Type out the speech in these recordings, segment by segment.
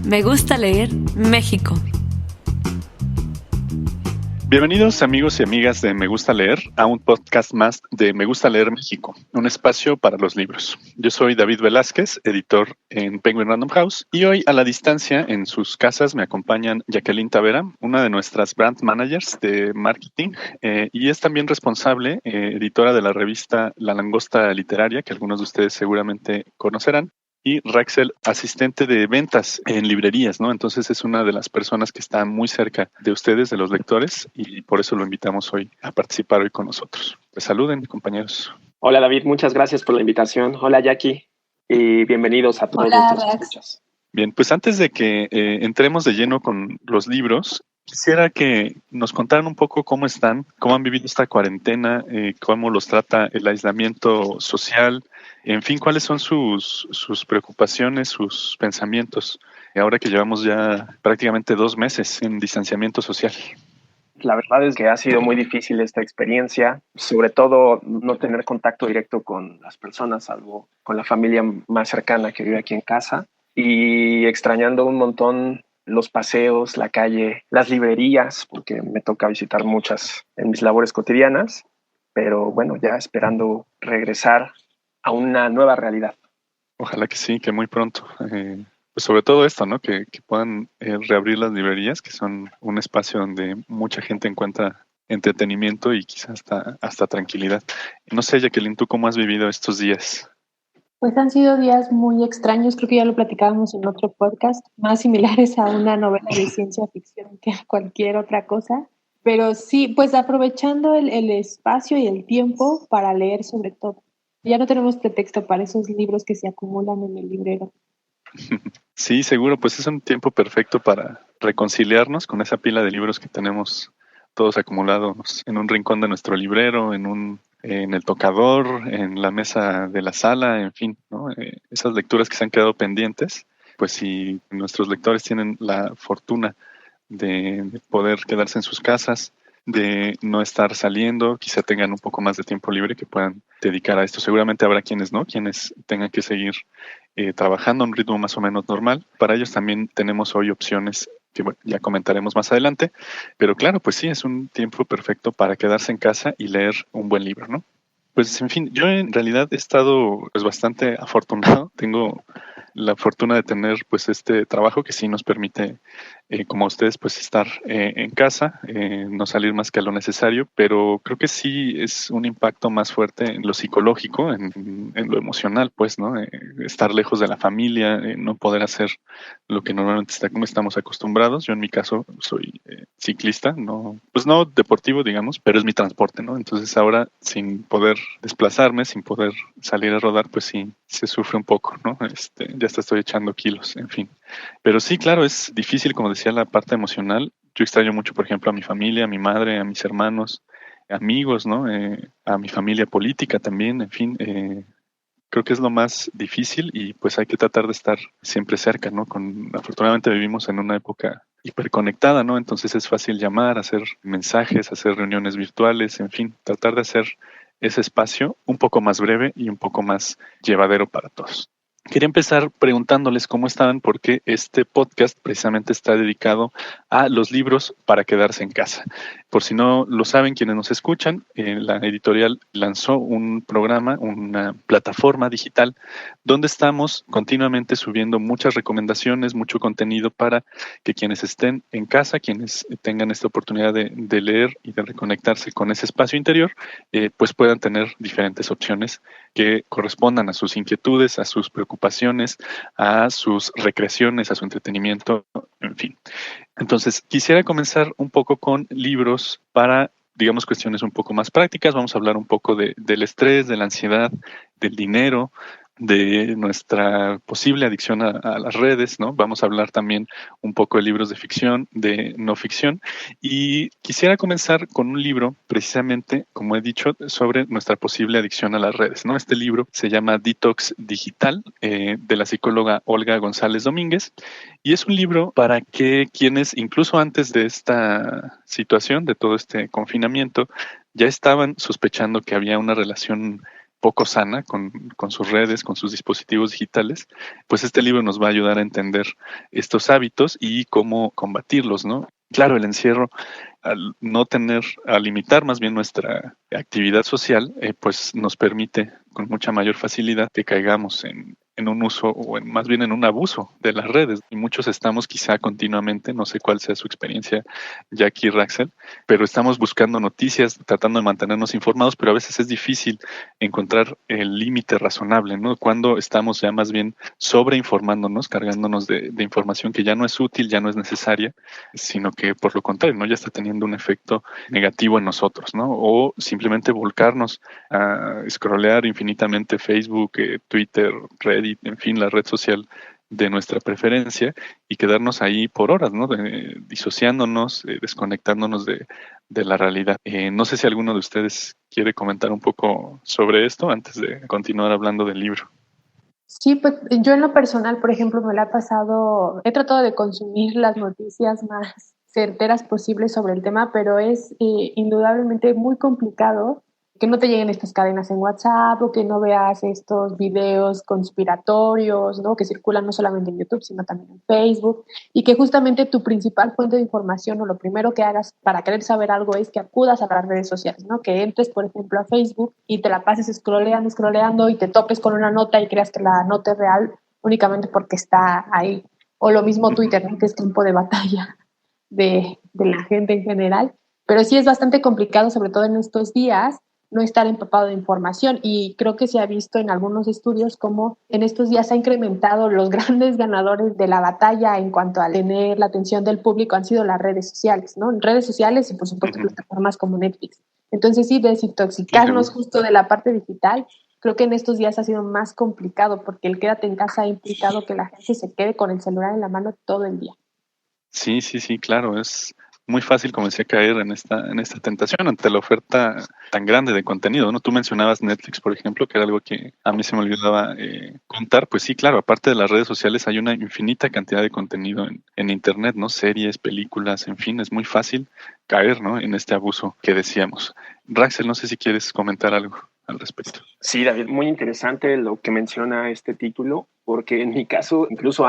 Me gusta leer México. Bienvenidos amigos y amigas de Me Gusta Leer a un podcast más de Me Gusta Leer México, un espacio para los libros. Yo soy David Velázquez, editor en Penguin Random House, y hoy a la distancia en sus casas me acompañan Jacqueline Tavera, una de nuestras brand managers de marketing, y es también responsable, editora de la revista La Langosta Literaria, que algunos de ustedes seguramente conocerán, y Raxel, asistente de ventas en librerías, ¿no? Entonces es una de las personas que está muy cerca de ustedes, de los lectores, y por eso lo invitamos hoy a participar hoy con nosotros. Pues saluden, compañeros. Hola David, muchas gracias por la invitación. Hola Jackie y bienvenidos a todos nuestros escuchas. Bien, pues antes de que entremos de lleno con los libros, quisiera que nos contaran un poco cómo están, cómo han vivido esta cuarentena, cómo los trata el aislamiento social, en fin, cuáles son sus preocupaciones, sus pensamientos, ahora que llevamos ya prácticamente 2 meses en distanciamiento social. La verdad es que ha sido muy difícil esta experiencia, sobre todo no tener contacto directo con las personas, salvo con la familia más cercana que vive aquí en casa, y extrañando un montón los paseos, la calle, las librerías, porque me toca visitar muchas en mis labores cotidianas, pero bueno, ya esperando regresar a una nueva realidad. Ojalá que sí, que muy pronto. Pues sobre todo esto, ¿no? Que puedan reabrir las librerías, que son un espacio donde mucha gente encuentra entretenimiento y quizás hasta tranquilidad. No sé, Jacqueline, ¿tú cómo has vivido estos días? Pues han sido días muy extraños, creo que ya lo platicábamos en otro podcast, más similares a una novela de ciencia ficción que a cualquier otra cosa. Pero sí, pues aprovechando el espacio y el tiempo para leer sobre todo. Ya no tenemos pretexto para esos libros que se acumulan en el librero. Sí, seguro, pues es un tiempo perfecto para reconciliarnos con esa pila de libros que tenemos todos acumulados en un rincón de nuestro librero, en el tocador, en la mesa de la sala, en fin, ¿no? Esas lecturas que se han quedado pendientes, pues si nuestros lectores tienen la fortuna de poder quedarse en sus casas, de no estar saliendo, quizá tengan un poco más de tiempo libre que puedan dedicar a esto. Seguramente habrá quienes no, quienes tengan que seguir trabajando a un ritmo más o menos normal. Para ellos también tenemos hoy opciones que bueno, ya comentaremos más adelante, pero claro, pues sí, es un tiempo perfecto para quedarse en casa y leer un buen libro, ¿no? Pues en fin, yo en realidad he estado pues bastante afortunado. Tengo la fortuna de tener pues este trabajo que sí nos permite, como ustedes, pues estar en casa, no salir más que a lo necesario, pero creo que sí es un impacto más fuerte en lo psicológico, en lo emocional, pues, ¿no? Estar lejos de la familia, no poder hacer lo que normalmente estamos acostumbrados. Yo en mi caso soy ciclista, no, pues no deportivo, digamos, pero es mi transporte, ¿no? Entonces ahora sin poder desplazarme, sin poder salir a rodar, pues sí, se sufre un poco, ¿no? Ya hasta estoy echando kilos, en fin. Pero sí, claro, es difícil, como decía, la parte emocional. Yo extraño mucho, por ejemplo, a mi familia, a mi madre, a mis hermanos, amigos, ¿no? A mi familia política también, en fin. Creo que es lo más difícil y pues hay que tratar de estar siempre cerca, ¿no? Afortunadamente vivimos en una época hiperconectada, ¿no? Entonces es fácil llamar, hacer mensajes, hacer reuniones virtuales, en fin, tratar de hacer ese espacio un poco más breve y un poco más llevadero para todos. Quería empezar preguntándoles cómo estaban, porque este podcast precisamente está dedicado a los libros para quedarse en casa. Por si no lo saben quienes nos escuchan, la editorial lanzó un programa, una plataforma digital, donde estamos continuamente subiendo muchas recomendaciones, mucho contenido para que quienes estén en casa, quienes tengan esta oportunidad de leer y de reconectarse con ese espacio interior, pues puedan tener diferentes opciones que correspondan a sus inquietudes, a sus preocupaciones, a sus recreaciones, a su entretenimiento, en fin. Entonces, quisiera comenzar un poco con libros para, digamos, cuestiones un poco más prácticas. Vamos a hablar un poco del estrés, de la ansiedad, del dinero, de nuestra posible adicción a las redes, ¿no? Vamos a hablar también un poco de libros de ficción, de no ficción. Y quisiera comenzar con un libro, precisamente, como he dicho, sobre nuestra posible adicción a las redes, ¿no? Este libro se llama Detox Digital, de la psicóloga Olga González Domínguez. Y es un libro para que quienes, incluso antes de esta situación, de todo este confinamiento, ya estaban sospechando que había una relación poco sana con sus redes, con sus dispositivos digitales, pues este libro nos va a ayudar a entender estos hábitos y cómo combatirlos, ¿no? Claro, el encierro, al limitar más bien nuestra actividad social, pues nos permite con mucha mayor facilidad que caigamos en un uso o más bien en un abuso de las redes. Y muchos estamos quizá continuamente, no sé cuál sea su experiencia, Jackie y Raxel, pero estamos buscando noticias, tratando de mantenernos informados, pero a veces es difícil encontrar el límite razonable, ¿no? Cuando estamos ya más bien sobreinformándonos, cargándonos de información que ya no es útil, ya no es necesaria, sino que por lo contrario, ¿no? Ya está teniendo un efecto negativo en nosotros, ¿no? O simplemente volcarnos a scrollear infinitamente Facebook, Twitter, Reddit, en fin, la red social de nuestra preferencia y quedarnos ahí por horas, ¿no? Disociándonos, desconectándonos de la realidad. No sé si alguno de ustedes quiere comentar un poco sobre esto antes de continuar hablando del libro. Sí, pues yo en lo personal, por ejemplo, me la he pasado, he tratado de consumir las noticias más certeras posibles sobre el tema, pero es indudablemente muy complicado que no te lleguen estas cadenas en WhatsApp o que no veas estos videos conspiratorios, ¿no? Que circulan no solamente en YouTube, sino también en Facebook, y que justamente tu principal fuente de información o lo primero que hagas para querer saber algo es que acudas a las redes sociales, ¿no? Que entres, por ejemplo, a Facebook y te la pases scrolleando y te topes con una nota y creas que la nota es real únicamente porque está ahí. O lo mismo Twitter, ¿no? Que es campo de batalla de la gente en general. Pero sí es bastante complicado, sobre todo en estos días, no estar empapado de información, y creo que se ha visto en algunos estudios como en estos días ha incrementado los grandes ganadores de la batalla en cuanto a tener la atención del público han sido las redes sociales, ¿no? Redes sociales y por supuesto plataformas como Netflix. Entonces sí, desintoxicarnos justo de la parte digital, creo que en estos días ha sido más complicado porque el quédate en casa ha implicado que la gente se quede con el celular en la mano todo el día. Sí, claro, es muy fácil, como decía, caer en esta tentación ante la oferta tan grande de contenido, ¿no? Tú mencionabas Netflix, por ejemplo, que era algo que a mí se me olvidaba contar. Pues sí, claro, aparte de las redes sociales hay una infinita cantidad de contenido en Internet, ¿no? Series, películas, en fin, es muy fácil caer, ¿no? En este abuso que decíamos. Raxel, no sé si quieres comentar algo al respecto. Sí, David, muy interesante lo que menciona este título, porque en mi caso, incluso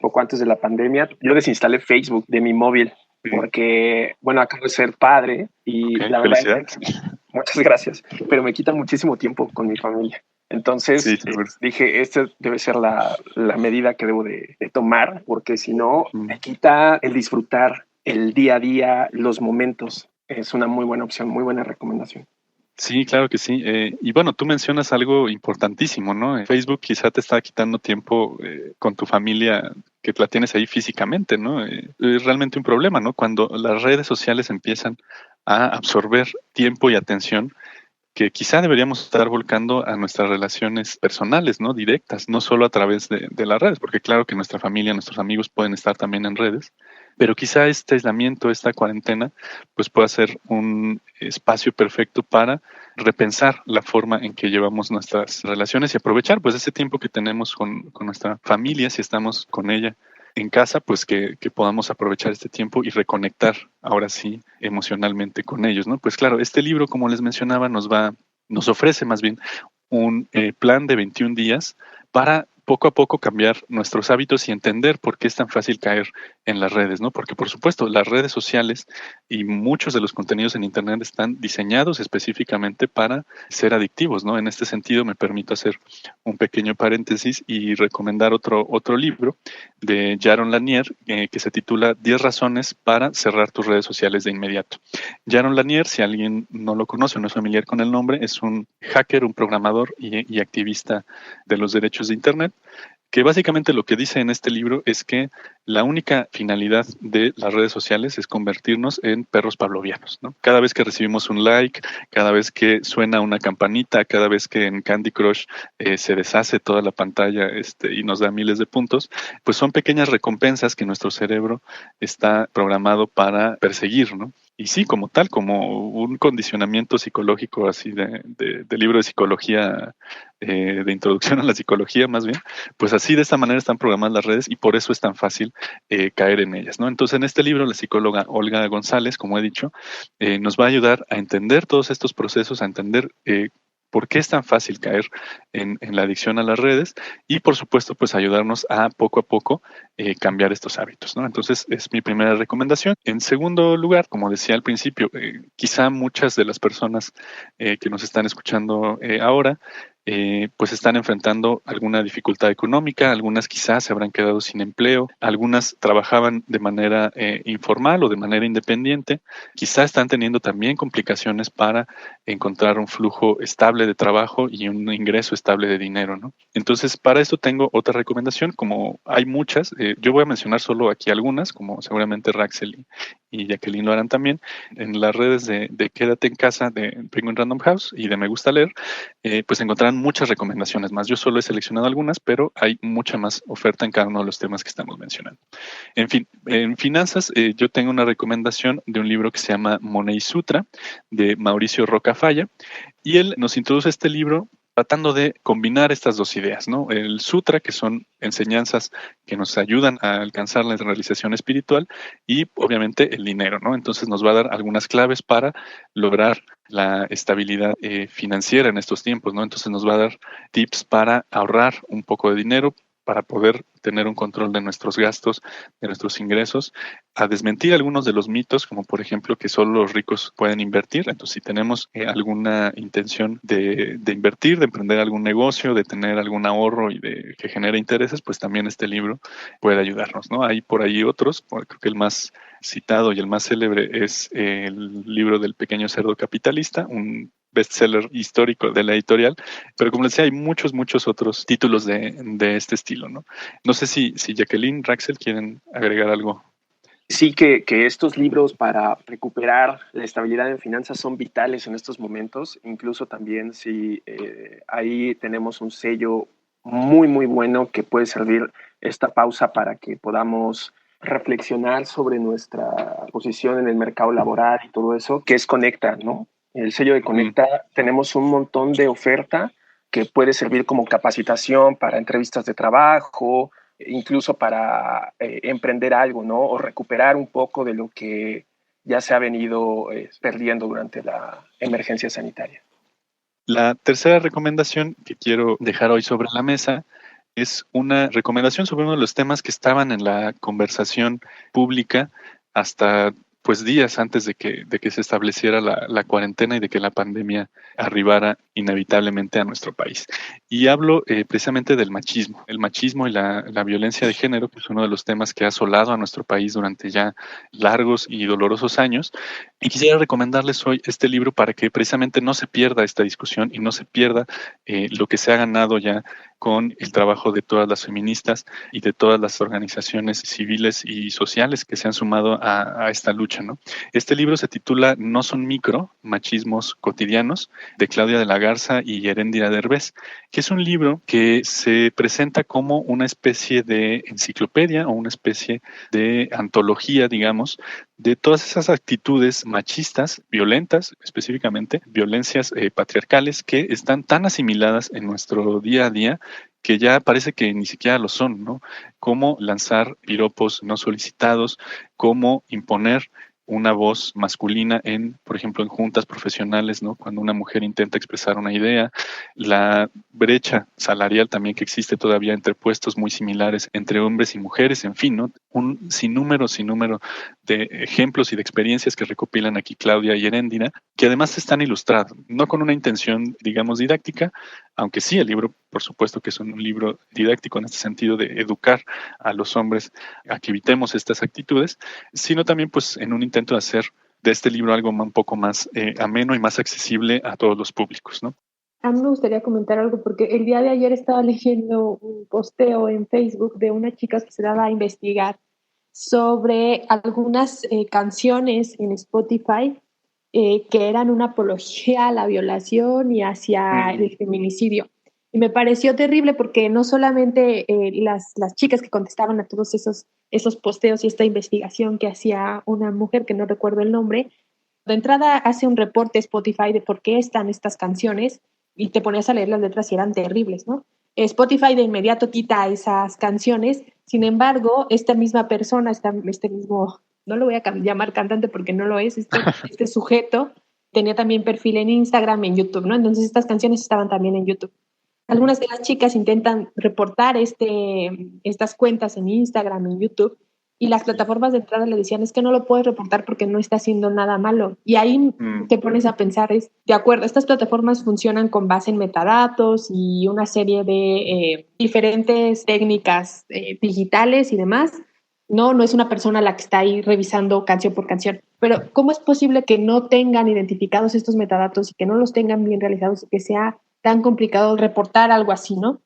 poco antes de la pandemia, yo desinstalé Facebook de mi móvil, porque, bueno, acabo de ser padre y la verdad es que, muchas gracias, pero me quita muchísimo tiempo con mi familia. Entonces dije, esta debe ser la medida que debo de tomar, porque si no, me quita el disfrutar el día a día, los momentos. Es una muy buena opción, muy buena recomendación. Sí, claro que sí. Y bueno, tú mencionas algo importantísimo, ¿no? Facebook quizá te está quitando tiempo con tu familia que la tienes ahí físicamente, ¿no? Es realmente un problema, ¿no? Cuando las redes sociales empiezan a absorber tiempo y atención que quizá deberíamos estar volcando a nuestras relaciones personales, ¿no? Directas, no solo a través de las redes, porque claro que nuestra familia, nuestros amigos pueden estar también en redes, pero quizá este aislamiento, esta cuarentena, pues pueda ser un espacio perfecto para repensar la forma en que llevamos nuestras relaciones y aprovechar pues ese tiempo que tenemos con nuestra familia, si estamos con ella en casa, pues que podamos aprovechar este tiempo y reconectar ahora sí emocionalmente con ellos, ¿no? Pues claro, este libro, como les mencionaba, nos ofrece más bien un plan de 21 días para poco a poco cambiar nuestros hábitos y entender por qué es tan fácil caer en las redes, ¿no? Porque por supuesto las redes sociales y muchos de los contenidos en Internet están diseñados específicamente para ser adictivos, ¿no? En este sentido me permito hacer un pequeño paréntesis y recomendar otro libro de Jaron Lanier que se titula 10 razones para cerrar tus redes sociales de inmediato. Jaron Lanier, si alguien no lo conoce o no es familiar con el nombre, es un hacker, un programador y activista de los derechos de Internet, que básicamente lo que dice en este libro es que la única finalidad de las redes sociales es convertirnos en perros pavlovianos, ¿no? Cada vez que recibimos un like, cada vez que suena una campanita, cada vez que en Candy Crush se deshace toda la pantalla y nos da miles de puntos, pues son pequeñas recompensas que nuestro cerebro está programado para perseguir, ¿no? Y sí, como tal, como un condicionamiento psicológico así de libro de psicología, de introducción a la psicología más bien, pues así de esta manera están programadas las redes y por eso es tan fácil caer en ellas, ¿no? Entonces en este libro la psicóloga Olga González, como he dicho, nos va a ayudar a entender todos estos procesos, a entender por qué es tan fácil caer en la adicción a las redes y, por supuesto, pues ayudarnos a poco cambiar estos hábitos, ¿no? Entonces, es mi primera recomendación. En segundo lugar, como decía al principio, quizá muchas de las personas que nos están escuchando ahora pues están enfrentando alguna dificultad económica, algunas quizás se habrán quedado sin empleo, algunas trabajaban de manera informal o de manera independiente, quizás están teniendo también complicaciones para encontrar un flujo estable de trabajo y un ingreso estable de dinero, ¿no? Entonces, para esto tengo otra recomendación, como hay muchas, yo voy a mencionar solo aquí algunas, como seguramente Raxel y Jacqueline lo harán también, en las redes de Quédate en Casa de Penguin Random House y de Me Gusta Leer, pues encontrarán muchas recomendaciones más. Yo solo he seleccionado algunas, pero hay mucha más oferta en cada uno de los temas que estamos mencionando. En fin, en finanzas, yo tengo una recomendación de un libro que se llama Money Sutra, de Mauricio Rocafalla, y él nos introduce este libro tratando de combinar estas dos ideas, ¿no? El sutra, que son enseñanzas que nos ayudan a alcanzar la realización espiritual, y obviamente el dinero, ¿no? Entonces nos va a dar algunas claves para lograr la estabilidad financiera en estos tiempos, ¿no? Entonces nos va a dar tips para ahorrar un poco de dinero, para poder tener un control de nuestros gastos, de nuestros ingresos, a desmentir algunos de los mitos, como por ejemplo que solo los ricos pueden invertir. Entonces, si tenemos alguna intención de invertir, de emprender algún negocio, de tener algún ahorro y de que genere intereses, pues también este libro puede ayudarnos, ¿no? Hay por ahí otros, creo que el más citado y el más célebre es el libro del pequeño cerdo capitalista, un bestseller histórico de la editorial, pero como les decía, hay muchos otros títulos de este estilo, ¿no? No sé si Jacqueline, Raxel quieren agregar algo. Sí, que estos libros para recuperar la estabilidad en finanzas son vitales en estos momentos, incluso también si ahí tenemos un sello muy bueno que puede servir esta pausa para que podamos reflexionar sobre nuestra posición en el mercado laboral y todo eso, que es Conecta, ¿no? El sello de Conecta, tenemos un montón de oferta que puede servir como capacitación para entrevistas de trabajo, incluso para emprender algo, ¿no? O recuperar un poco de lo que ya se ha venido perdiendo durante la emergencia sanitaria. La tercera recomendación que quiero dejar hoy sobre la mesa es una recomendación sobre uno de los temas que estaban en la conversación pública hasta pues días antes de que se estableciera la cuarentena y de que la pandemia arribara inevitablemente a nuestro país. Y hablo precisamente del machismo, el machismo y la violencia de género, que es uno de los temas que ha asolado a nuestro país durante ya largos y dolorosos años. Y quisiera recomendarles hoy este libro para que precisamente no se pierda esta discusión y no se pierda lo que se ha ganado ya con el trabajo de todas las feministas y de todas las organizaciones civiles y sociales que se han sumado a esta lucha, ¿no? Este libro se titula No son micro, machismos cotidianos, de Claudia de la Garza y Heréndira Derbez, que es un libro que se presenta como una especie de enciclopedia o una especie de antología, digamos, de todas esas actitudes machistas, violentas, específicamente violencias patriarcales que están tan asimiladas en nuestro día a día que ya parece que ni siquiera lo son, ¿no? Cómo lanzar piropos no solicitados, cómo imponer una voz masculina por ejemplo, en juntas profesionales, ¿no? Cuando una mujer intenta expresar una idea, la brecha salarial también que existe todavía entre puestos muy similares entre hombres y mujeres, en fin, ¿no? Un sinnúmero de ejemplos y de experiencias que recopilan aquí Claudia y Heréndira, que además están ilustrados, no con una intención, digamos, didáctica, aunque sí, el libro, por supuesto que es un libro didáctico en este sentido de educar a los hombres a que evitemos estas actitudes, sino también pues en un intento de hacer de este libro algo un poco más ameno y más accesible a todos los públicos, ¿no? A mí me gustaría comentar algo porque el día de ayer estaba leyendo un posteo en Facebook de una chica que se daba a investigar sobre algunas canciones en Spotify que eran una apología a la violación y hacia el feminicidio. Y me pareció terrible porque no solamente las chicas que contestaban a todos esos posteos y esta investigación que hacía una mujer que no recuerdo el nombre, de entrada hace un reporte Spotify de por qué están estas canciones y te ponías a leer las letras y eran terribles, ¿no? Spotify de inmediato quita esas canciones, sin embargo, esta misma persona, este mismo, no lo voy a llamar cantante porque no lo es, este sujeto, tenía también perfil en Instagram, en YouTube, ¿no? Entonces estas canciones estaban también en YouTube. Algunas de las chicas intentan reportar estas cuentas en Instagram, en YouTube, y las plataformas de entrada le decían, es que no lo puedes reportar porque no está haciendo nada malo. Y ahí te pones a pensar, de acuerdo, estas plataformas funcionan con base en metadatos y una serie de diferentes técnicas digitales y demás. No es una persona la que está ahí revisando canción por canción. Pero ¿cómo es posible que no tengan identificados estos metadatos y que no los tengan bien realizados y que sea tan complicado reportar algo así, ¿no?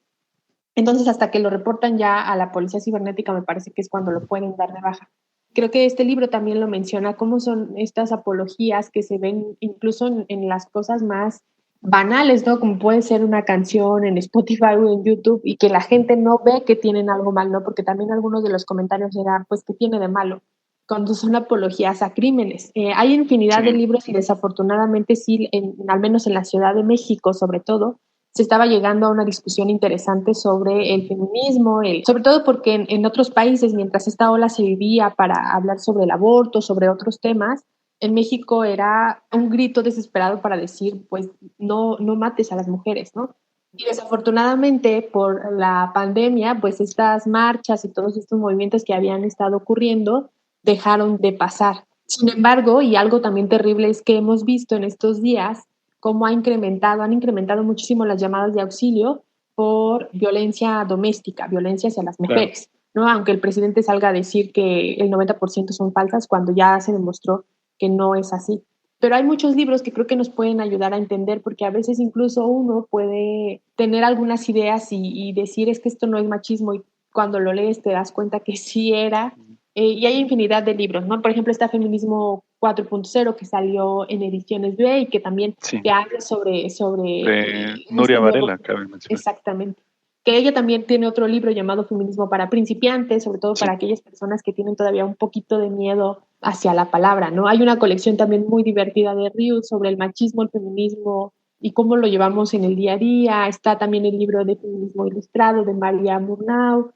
Entonces, hasta que lo reportan ya a la policía cibernética, me parece que es cuando lo pueden dar de baja. Creo que este libro también lo menciona, cómo son estas apologías que se ven incluso en las cosas más banales, ¿no? Como puede ser una canción en Spotify o en YouTube y que la gente no ve que tienen algo mal, ¿no? Porque también algunos de los comentarios eran, pues, ¿qué tiene de malo? Cuando son apologías a crímenes. Hay infinidad de libros y desafortunadamente sí, al menos en la Ciudad de México sobre todo, se estaba llegando a una discusión interesante sobre el feminismo, sobre todo porque en otros países, mientras esta ola se vivía para hablar sobre el aborto, sobre otros temas, en México era un grito desesperado para decir, pues no mates a las mujeres, ¿no? Y desafortunadamente por la pandemia, pues estas marchas y todos estos movimientos que habían estado ocurriendo dejaron de pasar. Sin embargo, y algo también terrible es que hemos visto en estos días cómo han incrementado muchísimo las llamadas de auxilio por violencia doméstica, violencia hacia las mujeres, claro, ¿no? Aunque el presidente salga a decir que el 90% son falsas, cuando ya se demostró que no es así. Pero hay muchos libros que creo que nos pueden ayudar a entender, porque a veces incluso uno puede tener algunas ideas y decir, es que esto no es machismo, y cuando lo lees te das cuenta que sí era. Y hay infinidad de libros, ¿no? Por ejemplo, está Feminismo 4.0 que salió en Ediciones B y que también te habla sobre de Nuria Varela, cabe mencionar. Exactamente. Que ella también tiene otro libro llamado Feminismo para principiantes, sobre todo para aquellas personas que tienen todavía un poquito de miedo hacia la palabra, ¿no? Hay una colección también muy divertida de Rius sobre el machismo, el feminismo y cómo lo llevamos en el día a día. Está también el libro de Feminismo Ilustrado de María Murnau.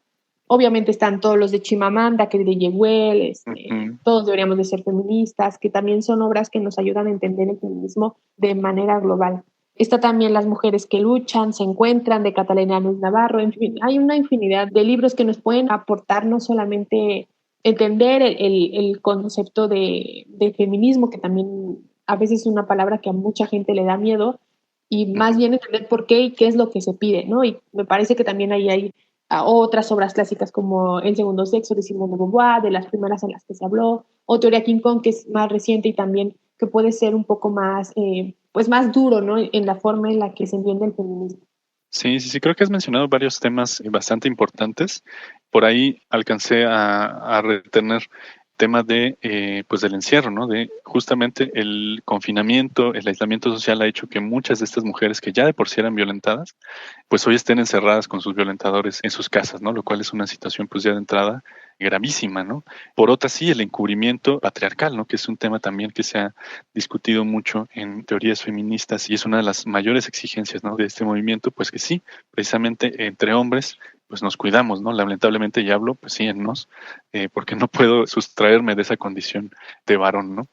Obviamente están todos los de Chimamanda, que de Yehuel, todos deberíamos de ser feministas, que también son obras que nos ayudan a entender el feminismo de manera global. Está también Las mujeres que luchan, se encuentran, de Catalina Núñez Navarro. En fin, hay una infinidad de libros que nos pueden aportar no solamente entender el concepto de feminismo, que también a veces es una palabra que a mucha gente le da miedo, y más bien entender por qué y qué es lo que se pide, ¿no? Y me parece que también ahí hay otras obras clásicas como El segundo sexo de Simone de Beauvoir, de las primeras en las que se habló, o Teoría King Kong, que es más reciente y también que puede ser un poco más, pues más duro, ¿no? En la forma en la que se entiende el feminismo. Sí, creo que has mencionado varios temas bastante importantes. Por ahí alcancé a retener tema de pues del encierro, ¿no? De justamente el confinamiento, el aislamiento social ha hecho que muchas de estas mujeres que ya de por sí eran violentadas, pues hoy estén encerradas con sus violentadores en sus casas, ¿no? Lo cual es una situación pues ya de entrada gravísima, ¿no? Por otra sí, el encubrimiento patriarcal, ¿no? Que es un tema también que se ha discutido mucho en teorías feministas y es una de las mayores exigencias, ¿no? De este movimiento, pues que sí, precisamente entre hombres pues nos cuidamos, ¿no? Lamentablemente ya hablo, pues sí, en nos, porque no puedo sustraerme de esa condición de varón, ¿no?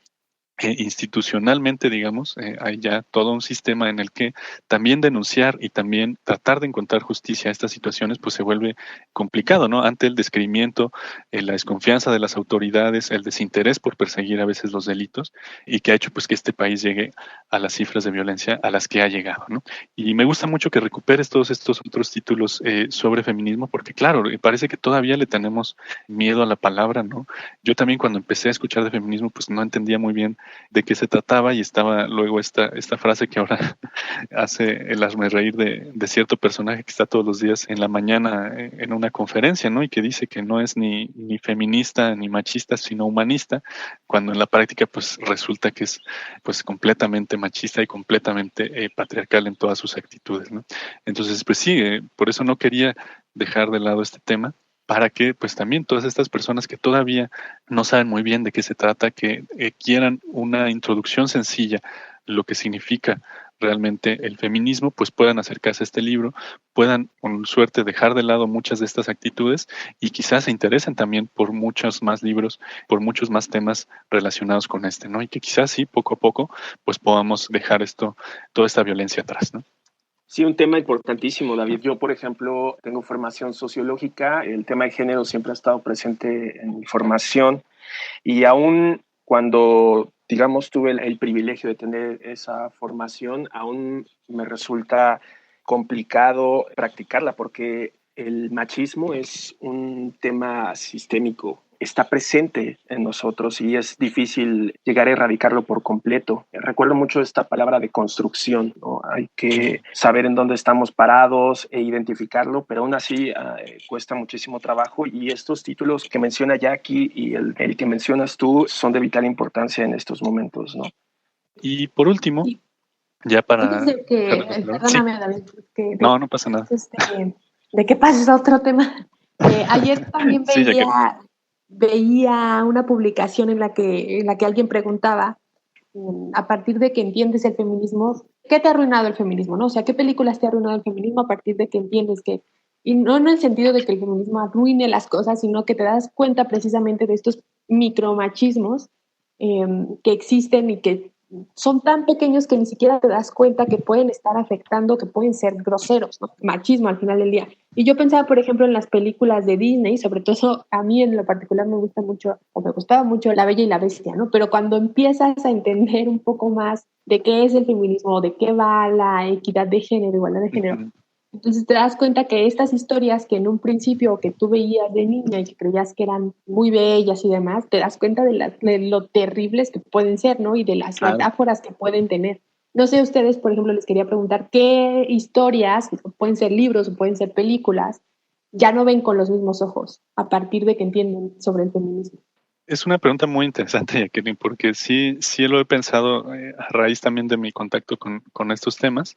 Institucionalmente, digamos, hay ya todo un sistema en el que también denunciar y también tratar de encontrar justicia a estas situaciones, pues se vuelve complicado, ¿no? Ante el descreimiento, la desconfianza de las autoridades, el desinterés por perseguir a veces los delitos y que ha hecho pues que este país llegue a las cifras de violencia a las que ha llegado, ¿no? Y me gusta mucho que recuperes todos estos otros títulos sobre feminismo, porque claro, parece que todavía le tenemos miedo a la palabra, ¿no? Yo también cuando empecé a escuchar de feminismo, pues no entendía muy bien de qué se trataba y estaba luego esta frase que ahora hace el hazme reír de cierto personaje que está todos los días en la mañana en una conferencia, ¿no? Y que dice que no es ni feminista ni machista, sino humanista, cuando en la práctica pues resulta que es pues completamente machista y completamente patriarcal en todas sus actitudes, ¿no? Entonces, pues sí, por eso no quería dejar de lado este tema, para que pues también todas estas personas que todavía no saben muy bien de qué se trata, que quieran una introducción sencilla, lo que significa realmente el feminismo, pues puedan acercarse a este libro, puedan con suerte dejar de lado muchas de estas actitudes y quizás se interesen también por muchos más libros, por muchos más temas relacionados con este, ¿no? Y que quizás sí, poco a poco, pues podamos dejar toda esta violencia atrás, ¿no? Sí, un tema importantísimo, David. Yo, por ejemplo, tengo formación sociológica, el tema de género siempre ha estado presente en mi formación y aún cuando, digamos, tuve el privilegio de tener esa formación, aún me resulta complicado practicarla porque el machismo es un tema sistémico, está presente en nosotros y es difícil llegar a erradicarlo por completo. Recuerdo mucho esta palabra de construcción, ¿no? Hay que saber en dónde estamos parados e identificarlo, pero aún así cuesta muchísimo trabajo y estos títulos que menciona Jackie y el que mencionas tú son de vital importancia en estos momentos, ¿no? Y por último, ya para... Perdóname, David, no pasa nada. De qué pasa otro tema. Ayer también Sí, veía una publicación en la que alguien preguntaba, a partir de que entiendes el feminismo, ¿qué te ha arruinado el feminismo? ¿No? O sea, ¿qué películas te ha arruinado el feminismo a partir de que entiendes que, y no en el sentido de que el feminismo arruine las cosas, sino que te das cuenta precisamente de estos micromachismos que existen y que son tan pequeños que ni siquiera te das cuenta que pueden estar afectando, que pueden ser groseros, ¿no? Machismo al final del día. Y yo pensaba, por ejemplo, en las películas de Disney, sobre todo a mí en lo particular me gusta mucho, o me gustaba mucho La Bella y la Bestia, ¿no? Pero cuando empiezas a entender un poco más de qué es el feminismo, de qué va la equidad de género, igualdad de género, entonces te das cuenta que estas historias que en un principio que tú veías de niña y que creías que eran muy bellas y demás, te das cuenta de lo terribles que pueden ser, ¿no? Y de las metáforas que pueden tener. No sé, ustedes, por ejemplo, les quería preguntar qué historias, pueden ser libros o pueden ser películas, ya no ven con los mismos ojos a partir de que entienden sobre el feminismo. Es una pregunta muy interesante, Jacqueline, porque sí lo he pensado a raíz también de mi contacto con estos temas.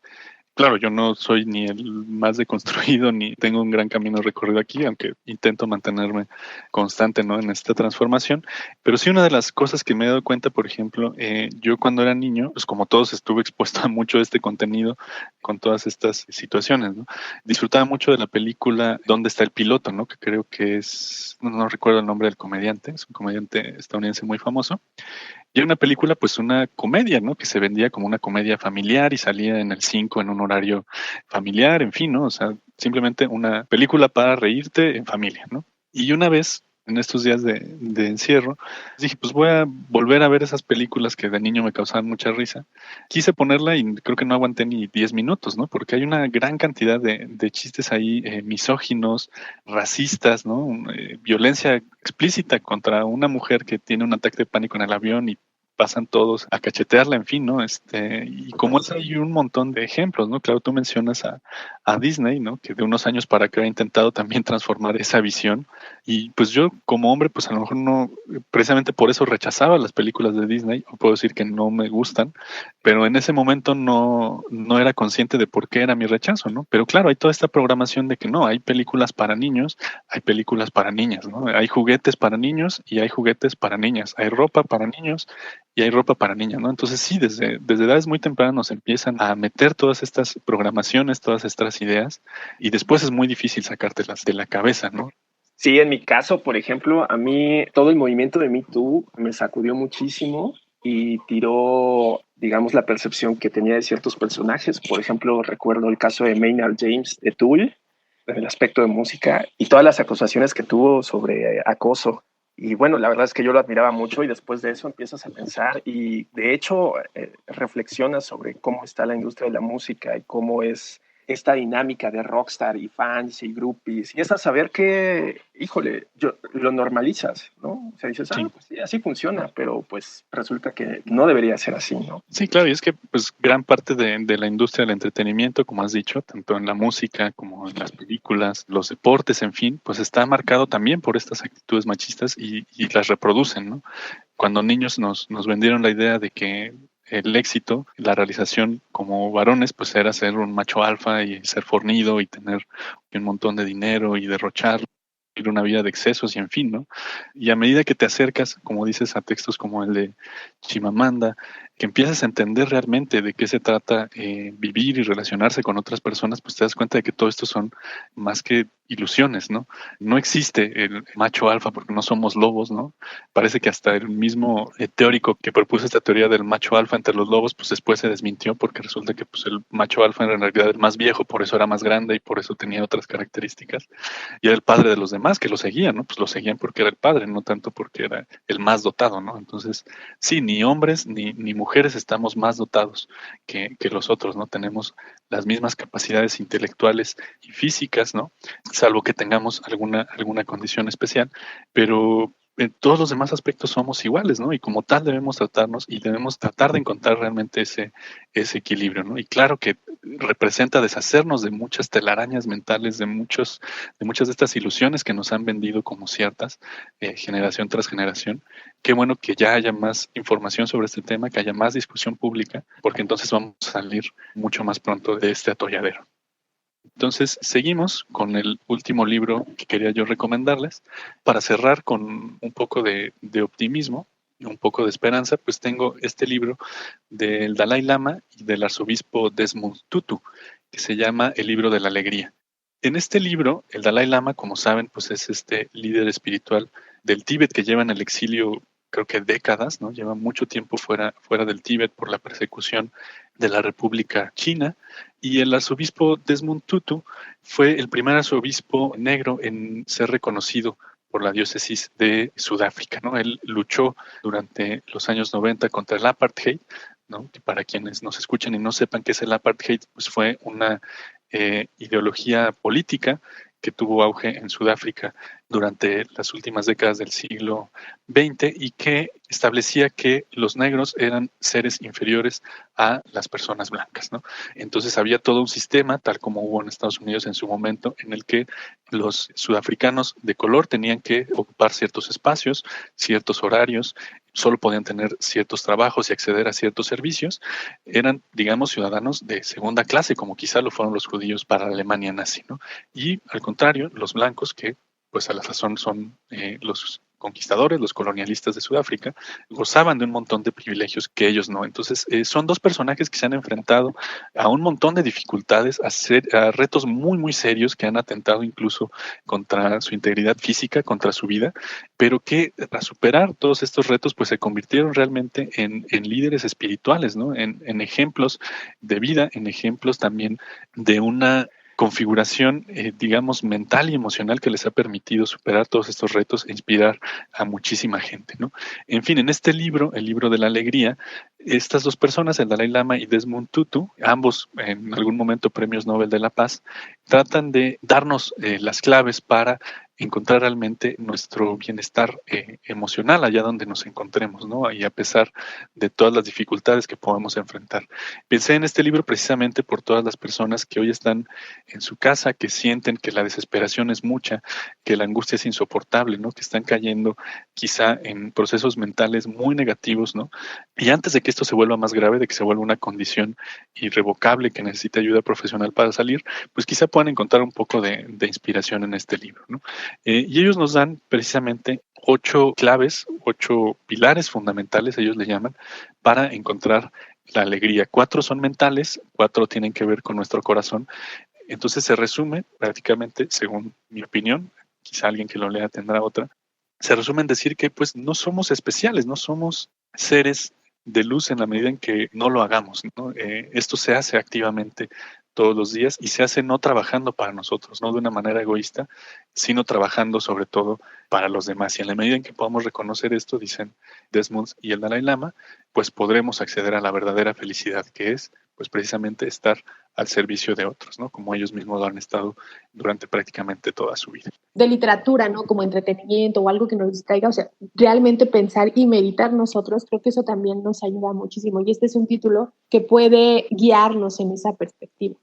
Claro, yo no soy ni el más deconstruido ni tengo un gran camino recorrido aquí, aunque intento mantenerme constante, ¿no?, en esta transformación. Pero sí, una de las cosas que me he dado cuenta, por ejemplo, yo cuando era niño, pues como todos estuve expuesto a mucho de este contenido con todas estas situaciones, ¿no? Disfrutaba mucho de la película ¿Dónde está el piloto?, ¿no?, que creo que es, no recuerdo el nombre del comediante, es un comediante estadounidense muy famoso. Y era una película, pues una comedia, ¿no? Que se vendía como una comedia familiar y salía en el 5 en un horario familiar, en fin, ¿no? O sea, simplemente una película para reírte en familia, ¿no? Y una vez, en estos días de encierro, dije, pues voy a volver a ver esas películas que de niño me causaban mucha risa. Quise ponerla y creo que no aguanté ni 10 minutos, ¿no? Porque hay una gran cantidad de chistes ahí misóginos, racistas, ¿no? Violencia explícita contra una mujer que tiene un ataque de pánico en el avión y pasan todos a cachetearla, en fin, ¿no? Y como es, hay un montón de ejemplos, ¿no? Claro, tú mencionas a Disney, ¿no? Que de unos años para acá ha intentado también transformar esa visión. Y pues yo como hombre, pues a lo mejor no, precisamente por eso rechazaba las películas de Disney, o puedo decir que no me gustan, pero en ese momento no era consciente de por qué era mi rechazo, ¿no? Pero claro, hay toda esta programación de que no, hay películas para niños, hay películas para niñas, ¿no? Hay juguetes para niños y hay juguetes para niñas, hay ropa para niños y hay ropa para niñas, ¿no? Entonces sí, desde edades muy tempranas nos empiezan a meter todas estas programaciones, todas estas ideas, y después es muy difícil sacártelas de la cabeza, ¿no? Sí, en mi caso, por ejemplo, a mí todo el movimiento de Me Too me sacudió muchísimo y tiró, digamos, la percepción que tenía de ciertos personajes. Por ejemplo, recuerdo el caso de Maynard James de Tool, en el aspecto de música, y todas las acusaciones que tuvo sobre acoso. Y bueno, la verdad es que yo lo admiraba mucho y después de eso empiezas a pensar y de hecho reflexionas sobre cómo está la industria de la música y cómo es esta dinámica de rockstar y fans y groupies y es a saber que, híjole, lo normalizas, ¿no? O sea, dices, Sí. Pues sí, así funciona, pero pues resulta que no debería ser así, ¿no? Sí, claro, y es que pues gran parte de la industria del entretenimiento, como has dicho, tanto en la música como en las películas, los deportes, en fin, pues está marcado también por estas actitudes machistas y las reproducen, ¿no? Cuando niños nos vendieron la idea de que el éxito, la realización como varones, pues era ser un macho alfa y ser fornido y tener un montón de dinero y derrochar, vivir una vida de excesos y en fin, ¿no? Y a medida que te acercas, como dices, a textos como el de Chimamanda, que empiezas a entender realmente de qué se trata vivir y relacionarse con otras personas, pues te das cuenta de que todo esto son más que ilusiones, ¿no? No existe el macho alfa porque no somos lobos, ¿no? Parece que hasta el mismo teórico que propuso esta teoría del macho alfa entre los lobos, pues después se desmintió porque resulta que pues, el macho alfa en realidad era el más viejo, por eso era más grande y por eso tenía otras características. Y era el padre de los demás que lo seguían, ¿no? Pues lo seguían porque era el padre, no tanto porque era el más dotado, ¿no? Entonces, sí, ni hombres ni mujeres estamos más dotados que los otros, ¿no? Tenemos las mismas capacidades intelectuales y físicas, ¿no? Salvo que tengamos alguna condición especial, pero en todos los demás aspectos somos iguales, ¿no? Y como tal debemos tratarnos y debemos tratar de encontrar realmente ese equilibrio, ¿no? Y claro que representa deshacernos de muchas telarañas mentales, de muchas de estas ilusiones que nos han vendido como ciertas, generación tras generación. Qué bueno que ya haya más información sobre este tema, que haya más discusión pública, porque entonces vamos a salir mucho más pronto de este atolladero. Entonces, seguimos con el último libro que quería yo recomendarles. Para cerrar con un poco de optimismo y un poco de esperanza, pues tengo este libro del Dalai Lama y del arzobispo Desmond Tutu, que se llama El libro de la alegría. En este libro, el Dalai Lama, como saben, pues es este líder espiritual del Tíbet que lleva en el exilio, creo que décadas, ¿no? Lleva mucho tiempo fuera del Tíbet por la persecución de la República China. Y el arzobispo Desmond Tutu fue el primer arzobispo negro en ser reconocido por la diócesis de Sudáfrica, ¿no? Él luchó durante los años 90 contra el apartheid, ¿no? Que para quienes nos escuchen y no sepan qué es el apartheid, pues fue una ideología política que tuvo auge en Sudáfrica durante las últimas décadas del siglo XX y que establecía que los negros eran seres inferiores a las personas blancas, ¿no? Entonces había todo un sistema, tal como hubo en Estados Unidos en su momento, en el que los sudafricanos de color tenían que ocupar ciertos espacios, ciertos horarios, solo podían tener ciertos trabajos y acceder a ciertos servicios. Eran, digamos, ciudadanos de segunda clase, como quizá lo fueron los judíos para la Alemania nazi, ¿no? Y al contrario, los blancos, que pues a la sazón son los conquistadores, los colonialistas de Sudáfrica, gozaban de un montón de privilegios que ellos no. Entonces, son dos personajes que se han enfrentado a un montón de dificultades, a retos muy, muy serios que han atentado incluso contra su integridad física, contra su vida, pero que para superar todos estos retos, pues se convirtieron realmente en líderes espirituales, ¿no? En ejemplos de vida, en ejemplos también de una configuración, digamos, mental y emocional que les ha permitido superar todos estos retos e inspirar a muchísima gente, ¿no? En fin, en este libro, el libro de la alegría, estas dos personas, el Dalai Lama y Desmond Tutu, ambos en algún momento premios Nobel de la Paz, tratan de darnos las claves para encontrar realmente nuestro bienestar emocional allá donde nos encontremos, ¿no? Y a pesar de todas las dificultades que podemos enfrentar. Pensé en este libro precisamente por todas las personas que hoy están en su casa, que sienten que la desesperación es mucha, que la angustia es insoportable, ¿no? Que están cayendo quizá en procesos mentales muy negativos, ¿no? Y antes de que esto se vuelva más grave, de que se vuelva una condición irrevocable que necesita ayuda profesional para salir, pues quizá puedan encontrar un poco de inspiración en este libro, ¿no? Y ellos nos dan precisamente 8 claves, 8 pilares fundamentales, ellos le llaman, para encontrar la alegría. 4 son mentales, 4 tienen que ver con nuestro corazón. Entonces se resume prácticamente, según mi opinión, quizá alguien que lo lea tendrá otra, se resume en decir que pues no somos especiales, no somos seres de luz en la medida en que no lo hagamos, ¿no? Esto se hace activamente todos los días y se hace no trabajando para nosotros, no de una manera egoísta, sino trabajando sobre todo para los demás. Y en la medida en que podamos reconocer esto, dicen Desmond y el Dalai Lama, pues podremos acceder a la verdadera felicidad, que es pues precisamente estar al servicio de otros, ¿no? Como ellos mismos lo han estado durante prácticamente toda su vida. De literatura, ¿no? Como entretenimiento o algo que nos distraiga, o sea, realmente pensar y meditar nosotros, creo que eso también nos ayuda muchísimo. Y este es un título que puede guiarnos en esa perspectiva.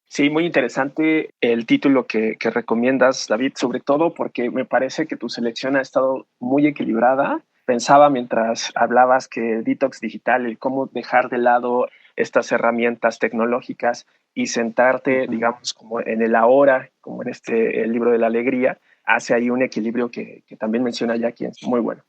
Sí, muy interesante el título que recomiendas, David, sobre todo porque me parece que tu selección ha estado muy equilibrada. Pensaba mientras hablabas que el detox digital, el cómo dejar de lado estas herramientas tecnológicas y sentarte, digamos, como en el ahora, como en el libro de la alegría, hace ahí un equilibrio que también menciona Jackie, es muy bueno.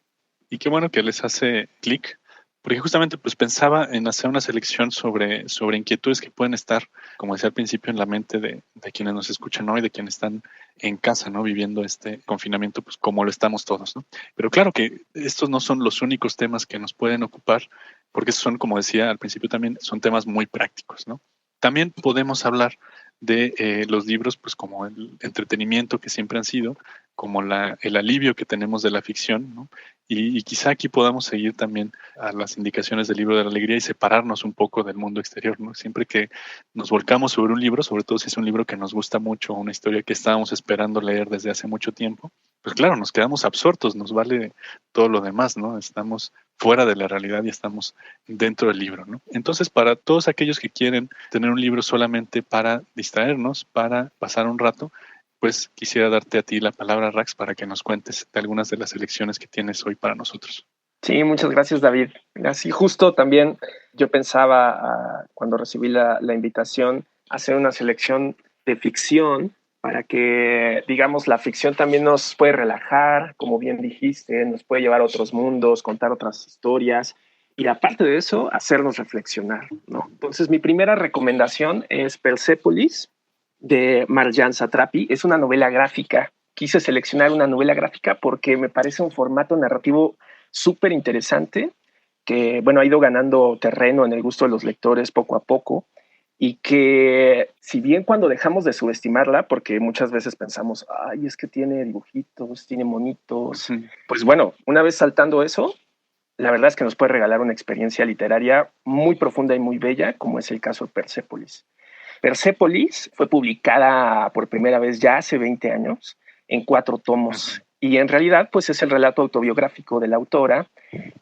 Y qué bueno que les hace clic, porque justamente pues pensaba en hacer una selección sobre inquietudes que pueden estar, como decía al principio, en la mente de quienes nos escuchan hoy, de quienes están en casa, ¿no? Viviendo este confinamiento, pues como lo estamos todos, ¿no? Pero claro que estos no son los únicos temas que nos pueden ocupar, porque son, como decía al principio también, son temas muy prácticos, ¿no? También podemos hablar de los libros, pues como el entretenimiento que siempre han sido, como el alivio que tenemos de la ficción, ¿no? Y quizá aquí podamos seguir también a las indicaciones del libro de la alegría y separarnos un poco del mundo exterior, ¿no? Siempre que nos volcamos sobre un libro, sobre todo si es un libro que nos gusta mucho, una historia que estábamos esperando leer desde hace mucho tiempo, pues claro, nos quedamos absortos, nos vale todo lo demás, ¿no? Estamos fuera de la realidad y estamos dentro del libro, ¿no? Entonces, para todos aquellos que quieren tener un libro solamente para distraernos, para pasar un rato, pues quisiera darte a ti la palabra, Rax, para que nos cuentes de algunas de las selecciones que tienes hoy para nosotros. Sí, muchas gracias, David. Así justo también yo pensaba cuando recibí la invitación hacer una selección de ficción para que, digamos, la ficción también nos puede relajar, como bien dijiste, nos puede llevar a otros mundos, contar otras historias y aparte de eso, hacernos reflexionar, ¿no? Entonces, mi primera recomendación es Persepolis de Marjane Satrapi. Es una novela gráfica. Quise seleccionar una novela gráfica porque me parece un formato narrativo súper interesante que, bueno, ha ido ganando terreno en el gusto de los lectores poco a poco y que, si bien cuando dejamos de subestimarla, porque muchas veces pensamos, ay, es que tiene dibujitos, tiene monitos, pues bueno, una vez saltando eso, la verdad es que nos puede regalar una experiencia literaria muy profunda y muy bella, como es el caso de Persepolis. Persepolis fue publicada por primera vez ya hace 20 años en 4 tomos. Y en realidad, pues es el relato autobiográfico de la autora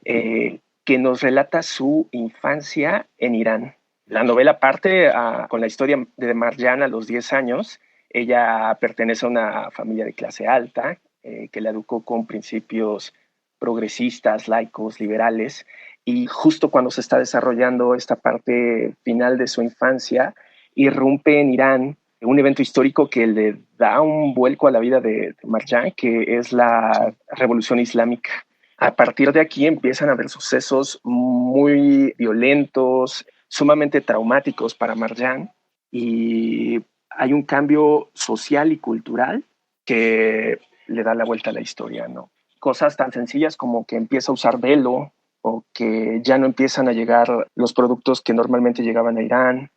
que nos relata su infancia en Irán. La novela parte con la historia de Marjane a los 10 años. Ella pertenece a una familia de clase alta que la educó con principios progresistas, laicos, liberales. Y justo cuando se está desarrollando esta parte final de su infancia, irrumpe en Irán un evento histórico que le da un vuelco a la vida de Marjane, que es la Revolución Islámica. A partir de aquí empiezan a haber sucesos muy violentos, sumamente traumáticos para Marjane, y hay un cambio social y cultural que le da la vuelta a la historia, ¿no? Cosas tan sencillas como que empieza a usar velo o que ya no empiezan a llegar los productos que normalmente llegaban a Irán.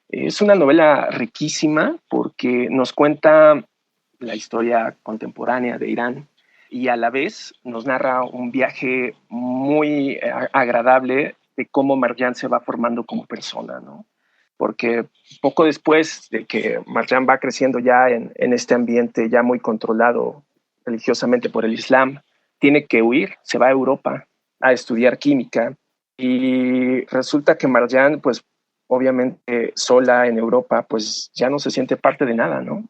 Es una novela riquísima porque nos cuenta la historia contemporánea de Irán y a la vez nos narra un viaje muy agradable de cómo Marjane se va formando como persona, ¿no? Porque poco después de que Marjane va creciendo ya en este ambiente ya muy controlado religiosamente por el Islam, tiene que huir, se va a Europa a estudiar química y resulta que Marjane, pues obviamente sola en Europa, pues ya no se siente parte de nada, ¿no?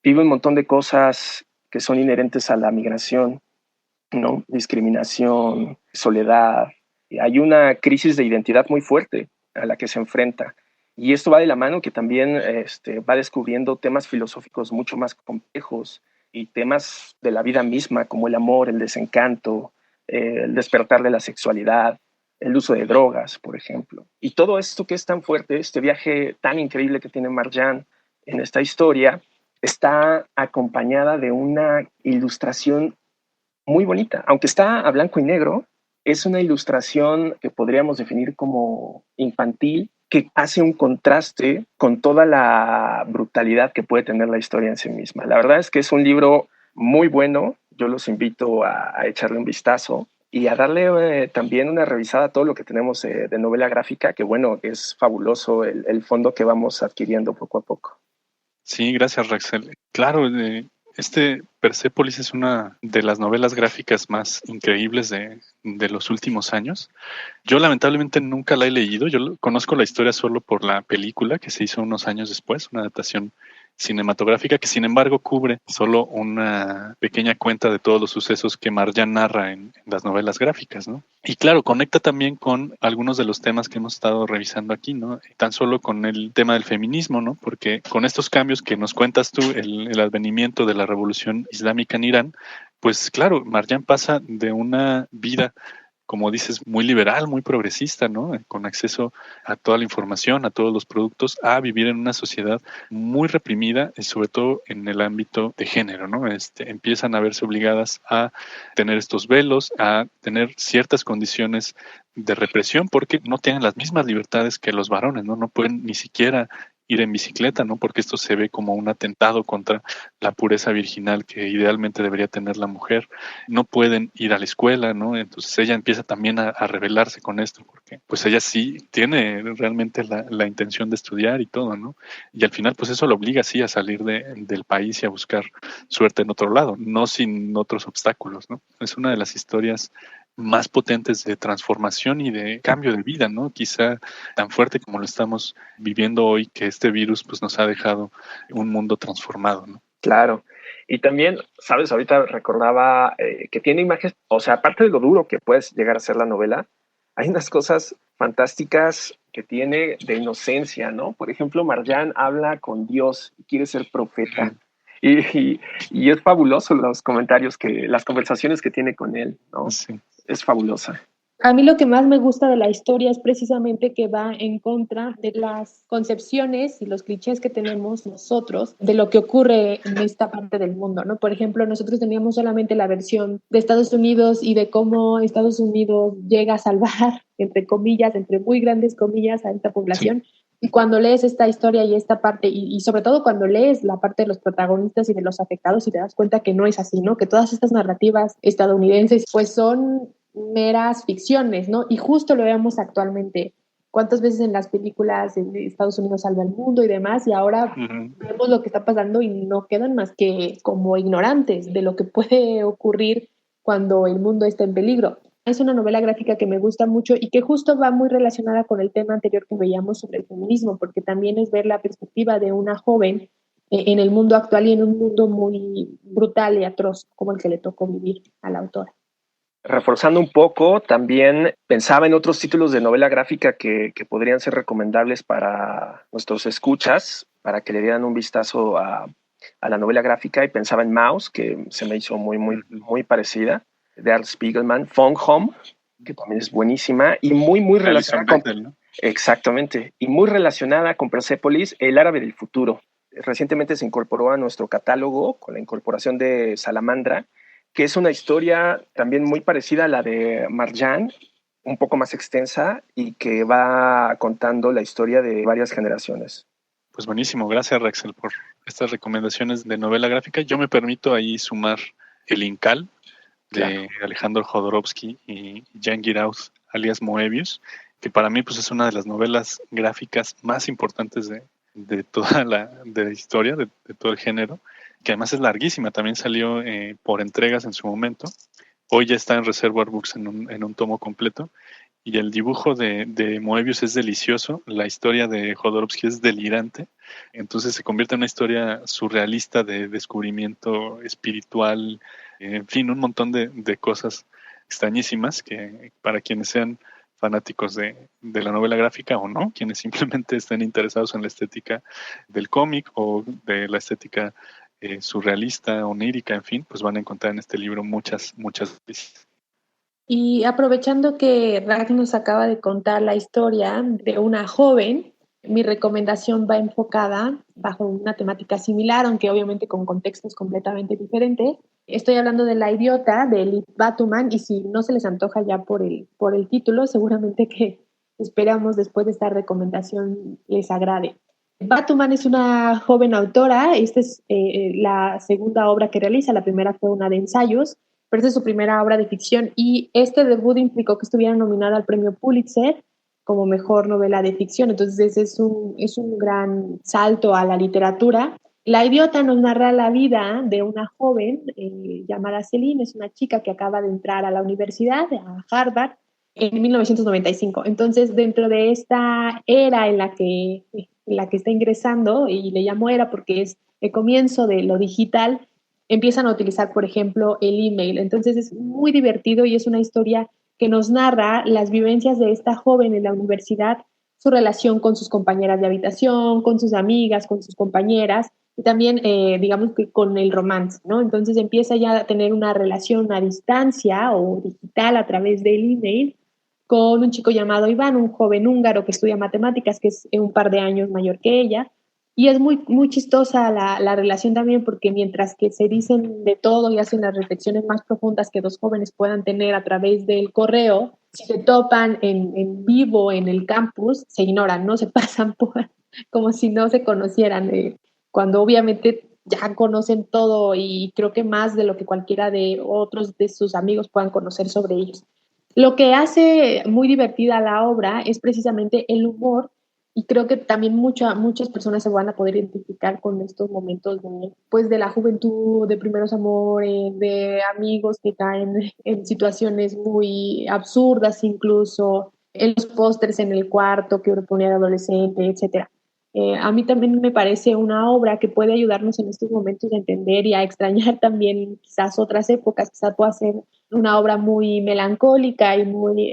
Vive un montón de cosas que son inherentes a la migración, ¿no? Discriminación, soledad. Hay una crisis de identidad muy fuerte a la que se enfrenta. Y esto va de la mano que también va descubriendo temas filosóficos mucho más complejos y temas de la vida misma, como el amor, el desencanto, el despertar de la sexualidad, el uso de drogas, por ejemplo. Y todo esto que es tan fuerte, este viaje tan increíble que tiene Marjane en esta historia, está acompañada de una ilustración muy bonita. Aunque está a blanco y negro, es una ilustración que podríamos definir como infantil, que hace un contraste con toda la brutalidad que puede tener la historia en sí misma. La verdad es que es un libro muy bueno. Yo los invito a echarle un vistazo y a darle también una revisada a todo lo que tenemos de novela gráfica, que bueno, es fabuloso el fondo que vamos adquiriendo poco a poco. Sí, gracias, Raxel. Claro, este Persepolis es una de las novelas gráficas más increíbles de los últimos años. Yo lamentablemente nunca la he leído. Yo conozco la historia solo por la película que se hizo unos años después, una adaptación cinematográfica que sin embargo cubre solo una pequeña cuenta de todos los sucesos que Marjane narra en las novelas gráficas, ¿no? Y claro, conecta también con algunos de los temas que hemos estado revisando aquí, ¿no? Tan solo con el tema del feminismo, ¿no? Porque con estos cambios que nos cuentas tú, el advenimiento de la revolución islámica en Irán, pues claro, Marjane pasa de una vida como dices, muy liberal, muy progresista, ¿no? Con acceso a toda la información, a todos los productos, a vivir en una sociedad muy reprimida y sobre todo en el ámbito de género, ¿no? Empiezan a verse obligadas a tener estos velos, a tener ciertas condiciones de represión porque no tienen las mismas libertades que los varones, ¿no? No pueden ni siquiera ir en bicicleta, ¿no? Porque esto se ve como un atentado contra la pureza virginal que idealmente debería tener la mujer. No pueden ir a la escuela, ¿no? Entonces ella empieza también a rebelarse con esto, porque pues ella sí tiene realmente la intención de estudiar y todo, ¿no? Y al final pues eso lo obliga sí a salir del país y a buscar suerte en otro lado, no sin otros obstáculos, ¿no? Es una de las historias más potentes de transformación y de cambio de vida, ¿no? Quizá tan fuerte como lo estamos viviendo hoy, que este virus pues nos ha dejado un mundo transformado, ¿no? Claro. Y también, sabes, ahorita recordaba que tiene imágenes, o sea, aparte de lo duro que puedes llegar a ser la novela, hay unas cosas fantásticas que tiene de inocencia, ¿no? Por ejemplo, Marjan habla con Dios y quiere ser profeta. Y es fabuloso los comentarios las conversaciones que tiene con él, ¿no? Sí. Es fabulosa. A mí lo que más me gusta de la historia es precisamente que va en contra de las concepciones y los clichés que tenemos nosotros de lo que ocurre en esta parte del mundo, ¿no? Por ejemplo, nosotros teníamos solamente la versión de Estados Unidos y de cómo Estados Unidos llega a salvar, entre comillas, entre muy grandes comillas, a esta población. Sí. Y cuando lees esta historia y esta parte, y sobre todo cuando lees la parte de los protagonistas y de los afectados y te das cuenta que no es así, ¿no? Que todas estas narrativas estadounidenses pues son meras ficciones, ¿no? Y justo lo vemos actualmente. ¿Cuántas veces en las películas de Estados Unidos salva el mundo y demás? Y ahora vemos lo que está pasando y no quedan más que como ignorantes de lo que puede ocurrir cuando el mundo está en peligro. Es una novela gráfica que me gusta mucho y que justo va muy relacionada con el tema anterior que veíamos sobre el feminismo, porque también es ver la perspectiva de una joven en el mundo actual y en un mundo muy brutal y atroz como el que le tocó vivir a la autora. Reforzando un poco, también pensaba en otros títulos de novela gráfica que podrían ser recomendables para nuestros escuchas, para que le dieran un vistazo a la novela gráfica, y pensaba en Mouse, que se me hizo muy parecida, de Art Spiegelman, Phone Home, que también es buenísima y muy relacionada con, ¿no? Exactamente, y muy relacionada con Persepolis, El árabe del futuro. Recientemente se incorporó a nuestro catálogo con la incorporación de Salamandra, que es una historia también muy parecida a la de Marjan, un poco más extensa y que va contando la historia de varias generaciones. Pues buenísimo, gracias Rexel por estas recomendaciones de novela gráfica. Yo me permito ahí sumar El Incal de Alejandro Jodorowsky y Jan Guiraud, alias Moebius, que para mí pues es una de las novelas gráficas más importantes de toda la historia, de todo el género, que además es larguísima, también salió por entregas en su momento. Hoy ya está en Reservoir Books en un tomo completo. Y el dibujo de Moebius es delicioso, la historia de Jodorowsky es delirante, entonces se convierte en una historia surrealista de descubrimiento espiritual, en fin, un montón de cosas extrañísimas que para quienes sean fanáticos de la novela gráfica o no, quienes simplemente estén interesados en la estética del cómic o de la estética surrealista, onírica, en fin, pues van a encontrar en este libro muchas veces. Y aprovechando que Rag nos acaba de contar la historia de una joven, mi recomendación va enfocada bajo una temática similar, aunque obviamente con contextos completamente diferentes. Estoy hablando de La idiota, de Elif Batuman, y si no se les antoja ya por el título, seguramente que esperamos después de esta recomendación les agrade. Batuman es una joven autora, esta es la segunda obra que realiza, la primera fue una de ensayos, pero esta es su primera obra de ficción y este debut implicó que estuviera nominada al premio Pulitzer como mejor novela de ficción, entonces es un gran salto a la literatura. La idiota nos narra la vida de una joven llamada Celine, es una chica que acaba de entrar a la universidad, a Harvard, en 1995. Entonces, dentro de esta era en la que está ingresando, y le llamo era porque es el comienzo de lo digital, empiezan a utilizar, por ejemplo, el email. Entonces es muy divertido y es una historia que nos narra las vivencias de esta joven en la universidad, su relación con sus compañeras de habitación, con sus amigas, con sus compañeras, y también, digamos que con el romance, ¿no? Entonces empieza ya a tener una relación a distancia o digital a través del email con un chico llamado Iván, un joven húngaro que estudia matemáticas, que es un par de años mayor que ella. Y es muy chistosa la relación también porque mientras que se dicen de todo y hacen las reflexiones más profundas que dos jóvenes puedan tener a través del correo, si se topan en vivo en el campus, se ignoran, ¿no? Se pasan por, como si no se conocieran, cuando obviamente ya conocen todo y creo que más de lo que cualquiera de otros de sus amigos puedan conocer sobre ellos. Lo que hace muy divertida la obra es precisamente el humor y creo que también muchas personas se van a poder identificar con estos momentos de, pues, de la juventud, de primeros amores, de amigos que caen en situaciones muy absurdas incluso, en los pósters en el cuarto que uno ponía de adolescente, etcétera. A mí también me parece una obra que puede ayudarnos en estos momentos a entender y a extrañar también quizás otras épocas, quizás pueda ser una obra muy melancólica y muy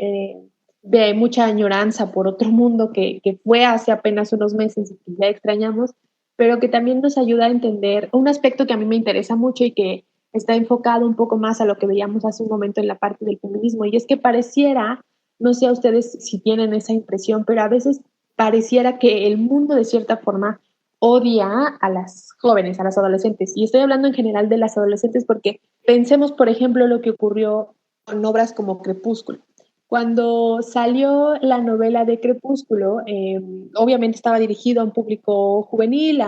de mucha añoranza por otro mundo que fue hace apenas unos meses y que ya extrañamos, pero que también nos ayuda a entender un aspecto que a mí me interesa mucho y que está enfocado un poco más a lo que veíamos hace un momento en la parte del feminismo, y es que pareciera, no sé a ustedes si tienen esa impresión, pero a veces pareciera que el mundo de cierta forma odia a las jóvenes, a las adolescentes. Y estoy hablando en general de las adolescentes porque pensemos, por ejemplo, lo que ocurrió con obras como Crepúsculo. Cuando salió la novela de Crepúsculo, obviamente estaba dirigido a un público juvenil,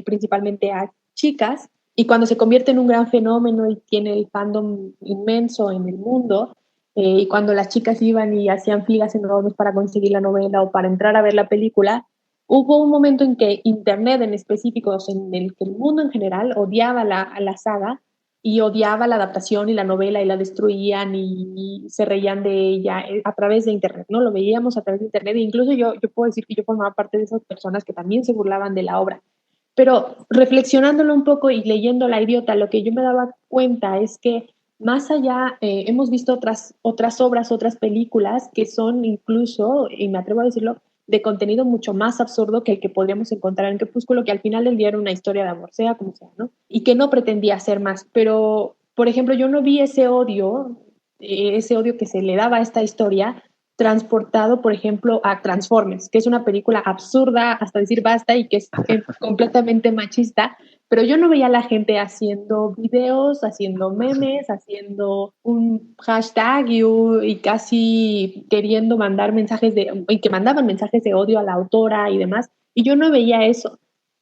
principalmente a chicas, y cuando se convierte en un gran fenómeno y tiene el fandom inmenso en el mundo, y cuando las chicas iban y hacían filas enormes para conseguir la novela o para entrar a ver la película, hubo un momento en que Internet en específico, en el que el mundo en general odiaba a la saga y odiaba la adaptación y la novela y la destruían y se reían de ella a través de Internet, ¿no? Lo veíamos a través de Internet e incluso yo puedo decir que yo formaba parte de esas personas que también se burlaban de la obra. Pero reflexionándolo un poco y leyendo La Idiota, lo que yo me daba cuenta es que más allá, hemos visto otras obras, otras películas que son incluso, y me atrevo a decirlo, de contenido mucho más absurdo que el que podríamos encontrar en Crepúsculo, que al final del día era una historia de amor, sea como sea, ¿no? Y que no pretendía ser más. Pero, por ejemplo, yo no vi ese odio que se le daba a esta historia transportado, por ejemplo, a Transformers, que es una película absurda hasta decir basta y que es completamente machista, pero yo no veía a la gente haciendo videos, haciendo memes, haciendo un hashtag y casi queriendo mandar y que mandaban mensajes de odio a la autora y demás, y yo no veía eso.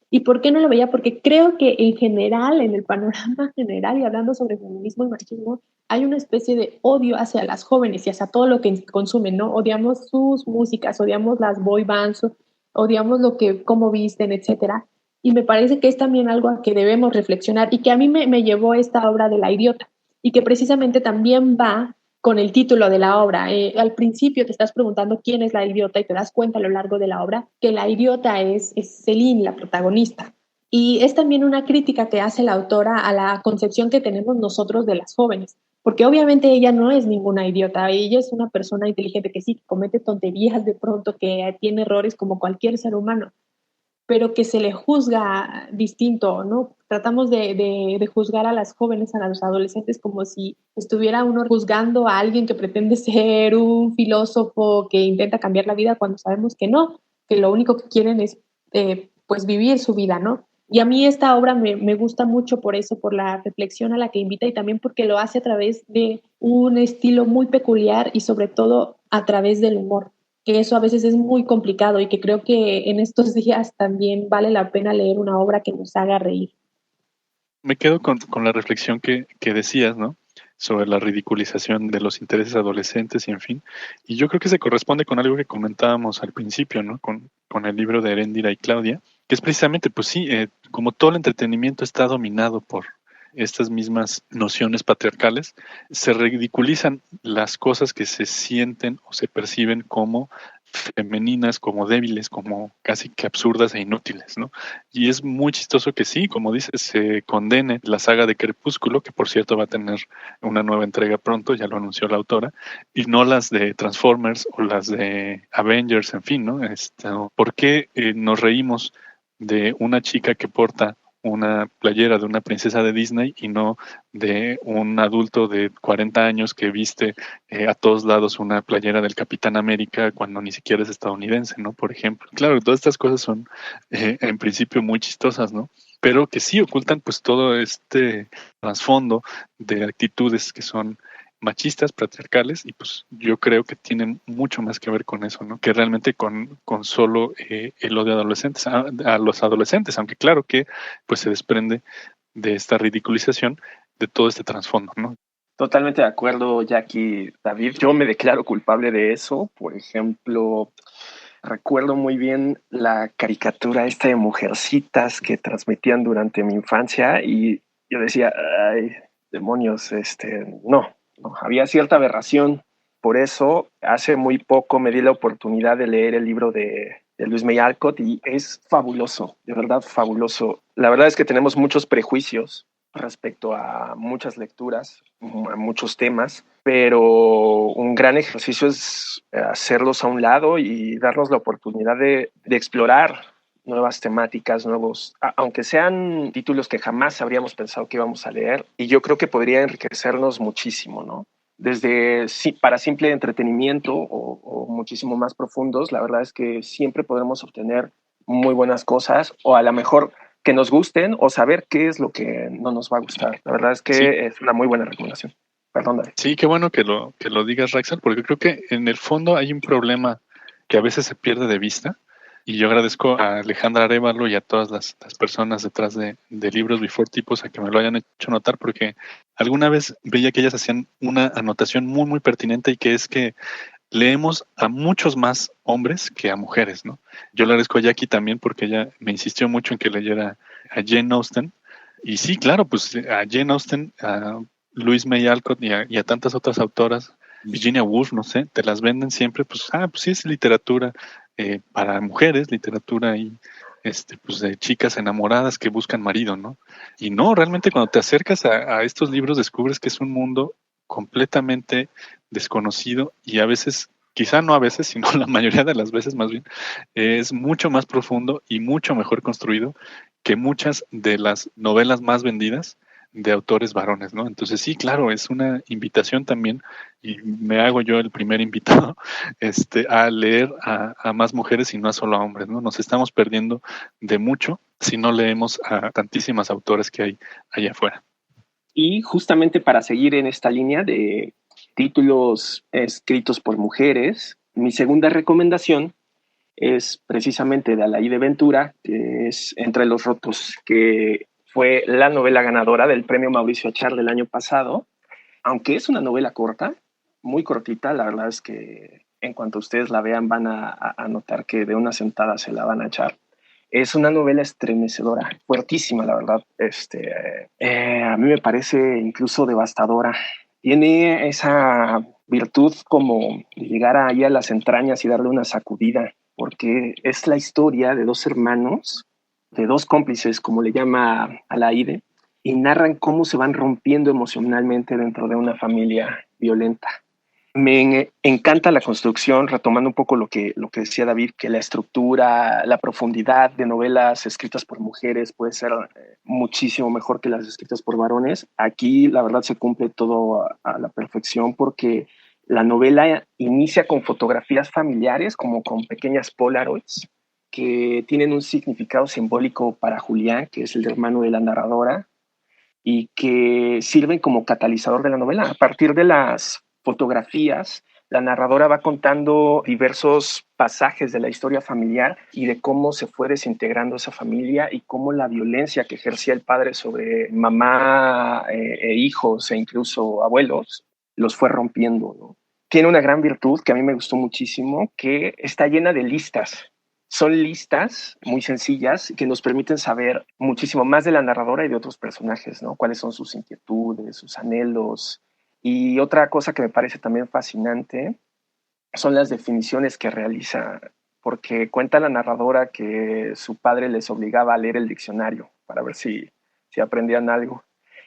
¿Y por qué no lo veía? Porque creo que en general, en el panorama general, y hablando sobre feminismo y machismo, hay una especie de odio hacia las jóvenes y hacia todo lo que consumen, ¿no? Odiamos sus músicas, odiamos las boy bands, odiamos cómo visten, etcétera. Y me parece que es también algo a que debemos reflexionar y que a mí me llevó esta obra de La Idiota y que precisamente también va con el título de la obra. Al principio te estás preguntando quién es la idiota y te das cuenta a lo largo de la obra que la idiota es Celine, la protagonista. Y es también una crítica que hace la autora a la concepción que tenemos nosotros de las jóvenes, porque obviamente ella no es ninguna idiota, ella es una persona inteligente que sí, que comete tonterías de pronto, que tiene errores como cualquier ser humano, pero que se le juzga distinto, ¿no? Tratamos de juzgar a las jóvenes, a los adolescentes, como si estuviera uno juzgando a alguien que pretende ser un filósofo que intenta cambiar la vida cuando sabemos que no, que lo único que quieren es pues vivir su vida, ¿no? Y a mí esta obra me gusta mucho por eso, por la reflexión a la que invita y también porque lo hace a través de un estilo muy peculiar y sobre todo a través del humor, que eso a veces es muy complicado y que creo que en estos días también vale la pena leer una obra que nos haga reír. Me quedo con la reflexión que decías, ¿no? Sobre la ridiculización de los intereses adolescentes y en fin. Y yo creo que se corresponde con algo que comentábamos al principio, ¿no? Con el libro de Heréndira y Claudia, que es precisamente, pues sí, como todo el entretenimiento está dominado por estas mismas nociones patriarcales, se ridiculizan las cosas que se sienten o se perciben como femeninas, como débiles, como casi que absurdas e inútiles, ¿no? Y es muy chistoso que sí, como dices, se condene la saga de Crepúsculo, que por cierto va a tener una nueva entrega pronto, ya lo anunció la autora, y no las de Transformers o las de Avengers, en fin, ¿no? ¿Por qué nos reímos de una chica que porta una playera de una princesa de Disney y no de un adulto de 40 años que viste a todos lados una playera del Capitán América cuando ni siquiera es estadounidense, ¿no? Por ejemplo. Claro, todas estas cosas son en principio muy chistosas, ¿no? Pero que sí ocultan pues todo este trasfondo de actitudes que son machistas, patriarcales, y pues yo creo que tienen mucho más que ver con eso, ¿no? Que realmente con solo el odio a adolescentes, a los adolescentes, aunque claro que pues se desprende de esta ridiculización de todo este trasfondo, ¿no? Totalmente de acuerdo, Jackie, David. Yo me declaro culpable de eso. Por ejemplo, recuerdo muy bien la caricatura esta de Mujercitas que transmitían durante mi infancia y yo decía, ay, demonios, no, había cierta aberración. Por eso, hace muy poco me di la oportunidad de leer el libro de Luis May Alcott y es fabuloso, de verdad fabuloso. La verdad es que tenemos muchos prejuicios respecto a muchas lecturas, a muchos temas, pero un gran ejercicio es hacerlos a un lado y darnos la oportunidad de explorar nuevas temáticas, aunque sean títulos que jamás habríamos pensado que íbamos a leer, y yo creo que podría enriquecernos muchísimo, ¿no? Desde para simple entretenimiento o muchísimo más profundos, la verdad es que siempre podremos obtener muy buenas cosas, o a lo mejor que nos gusten o saber qué es lo que no nos va a gustar. La verdad es que sí, es una muy buena recomendación. Perdón, David. Sí, qué bueno que lo digas, Raxel, porque creo que en el fondo hay un problema que a veces se pierde de vista. Y yo agradezco a Alejandra Arévalo y a todas las personas detrás de Libros Before Tipos a que me lo hayan hecho notar, porque alguna vez veía que ellas hacían una anotación muy, muy pertinente, y que es que leemos a muchos más hombres que a mujeres, ¿no? Yo le agradezco a Jackie también porque ella me insistió mucho en que leyera a Jane Austen. Y sí, claro, pues a Jane Austen, a Louise May Alcott y a tantas otras autoras, Virginia Woolf, no sé, te las venden siempre, pues sí es literatura para mujeres, literatura y pues de chicas enamoradas que buscan marido, ¿no? Y no, realmente cuando te acercas a estos libros descubres que es un mundo completamente desconocido, y a veces, quizá no a veces, sino la mayoría de las veces más bien, es mucho más profundo y mucho mejor construido que muchas de las novelas más vendidas de autores varones, ¿no? Entonces sí, claro, es una invitación también, y me hago yo el primer invitado, a leer a más mujeres y no a solo a hombres, ¿no? Nos estamos perdiendo de mucho si no leemos a tantísimas autores que hay allá afuera. Y justamente para seguir en esta línea de títulos escritos por mujeres, mi segunda recomendación es precisamente de Alaíde Ventura, que es Entre los Rotos, que fue la novela ganadora del premio Mauricio Achar del año pasado. Aunque es una novela corta, muy cortita, la verdad es que en cuanto ustedes la vean van a notar que de una sentada se la van a echar. Es una novela estremecedora, fuertísima, la verdad. A mí me parece incluso devastadora. Tiene esa virtud como de llegar ahí a las entrañas y darle una sacudida, porque es la historia de dos hermanos, de dos cómplices, como le llama Alaíde, y narran cómo se van rompiendo emocionalmente dentro de una familia violenta. Me encanta la construcción, retomando un poco lo que decía David, que la estructura, la profundidad de novelas escritas por mujeres puede ser muchísimo mejor que las escritas por varones. Aquí la verdad se cumple todo a la perfección, porque la novela inicia con fotografías familiares, como con pequeñas Polaroids, que tienen un significado simbólico para Julián, que es el hermano de la narradora, y que sirven como catalizador de la novela. A partir de las fotografías, la narradora va contando diversos pasajes de la historia familiar y de cómo se fue desintegrando esa familia y cómo la violencia que ejercía el padre sobre mamá, hijos e incluso abuelos los fue rompiendo, ¿no? Tiene una gran virtud que a mí me gustó muchísimo, que está llena de listas. Son listas muy sencillas que nos permiten saber muchísimo más de la narradora y de otros personajes, ¿no? Cuáles son sus inquietudes, sus anhelos. Y otra cosa que me parece también fascinante son las definiciones que realiza, porque cuenta la narradora que su padre les obligaba a leer el diccionario para ver si aprendían algo.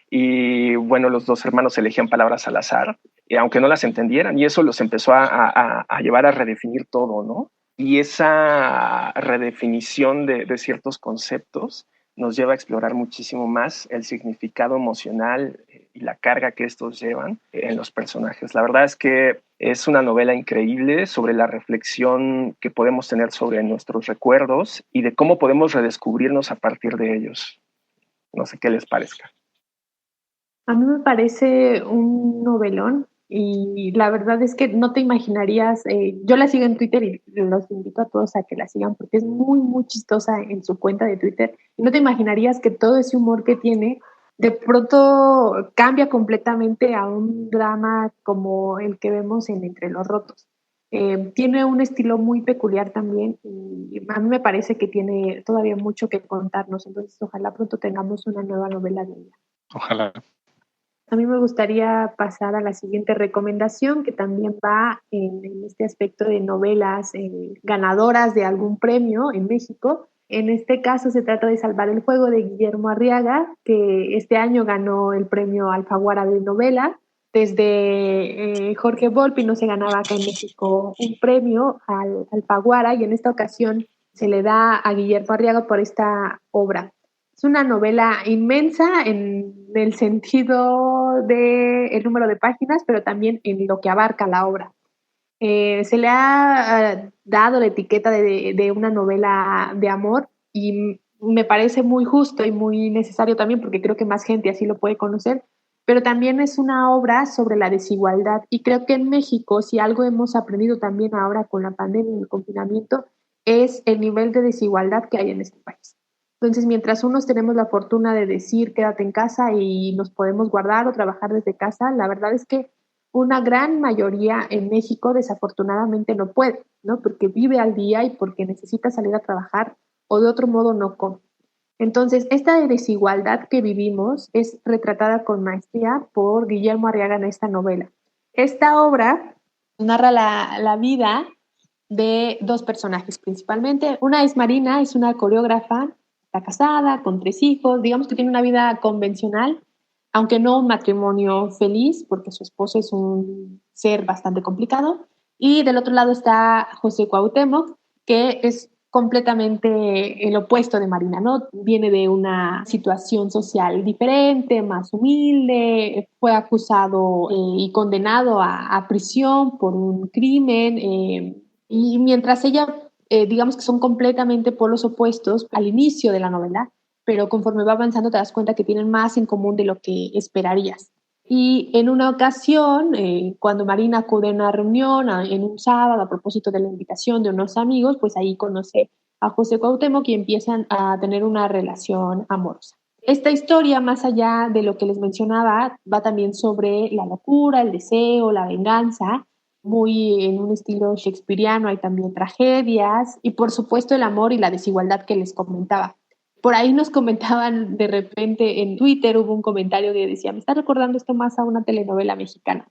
Y bueno, los dos hermanos elegían palabras al azar, aunque no las entendieran, y eso los empezó a llevar a redefinir todo, ¿no? Y esa redefinición de ciertos conceptos nos lleva a explorar muchísimo más el significado emocional y la carga que estos llevan en los personajes. La verdad es que es una novela increíble sobre la reflexión que podemos tener sobre nuestros recuerdos y de cómo podemos redescubrirnos a partir de ellos. No sé qué les parezca. A mí me parece un novelón y la verdad es que no te imaginarías, yo la sigo en Twitter y los invito a todos a que la sigan porque es muy, muy chistosa en su cuenta de Twitter y no te imaginarías que todo ese humor que tiene de pronto cambia completamente a un drama como el que vemos en Entre los Rotos. Tiene un estilo muy peculiar también y a mí me parece que tiene todavía mucho que contarnos, entonces ojalá pronto tengamos una nueva novela de ella. Ojalá. A mí me gustaría pasar a la siguiente recomendación, que también va en este aspecto de novelas ganadoras de algún premio en México. En este caso se trata de Salvar el Fuego de Guillermo Arriaga, que este año ganó el premio Alfaguara de novela. Desde Jorge Volpi no se ganaba acá en México un premio al Alfaguara y en esta ocasión se le da a Guillermo Arriaga por esta obra. Es una novela inmensa en el sentido del número de páginas, pero también en lo que abarca la obra. Se le ha dado la etiqueta de una novela de amor y me parece muy justo y muy necesario también porque creo que más gente así lo puede conocer, pero también es una obra sobre la desigualdad y creo que en México, si algo hemos aprendido también ahora con la pandemia y el confinamiento, es el nivel de desigualdad que hay en este país. Entonces, mientras unos tenemos la fortuna de decir quédate en casa y nos podemos guardar o trabajar desde casa, la verdad es que una gran mayoría en México desafortunadamente no puede, ¿no? Porque vive al día y porque necesita salir a trabajar o de otro modo no come. Entonces, esta desigualdad que vivimos es retratada con maestría por Guillermo Arriaga en esta novela. Esta obra narra la vida de dos personajes principalmente. Una es Marina, es una coreógrafa, está casada, con 3 hijos, digamos que tiene una vida convencional, aunque no un matrimonio feliz, porque su esposo es un ser bastante complicado. Y del otro lado está José Cuauhtémoc, que es completamente el opuesto de Marina, ¿no? Viene de una situación social diferente, más humilde, fue acusado y condenado a prisión por un crimen, y mientras ella, digamos que son completamente polos opuestos al inicio de la novela, pero conforme va avanzando te das cuenta que tienen más en común de lo que esperarías. Y en una ocasión, cuando Marina acude a una reunión en un sábado a propósito de la invitación de unos amigos, pues ahí conoce a José Cuauhtémoc y empiezan a tener una relación amorosa. Esta historia, más allá de lo que les mencionaba, va también sobre la locura, el deseo, la venganza, muy en un estilo shakespeariano, hay también tragedias y por supuesto el amor y la desigualdad que les comentaba. Por ahí nos comentaban de repente en Twitter, hubo un comentario que decía, me está recordando esto más a una telenovela mexicana.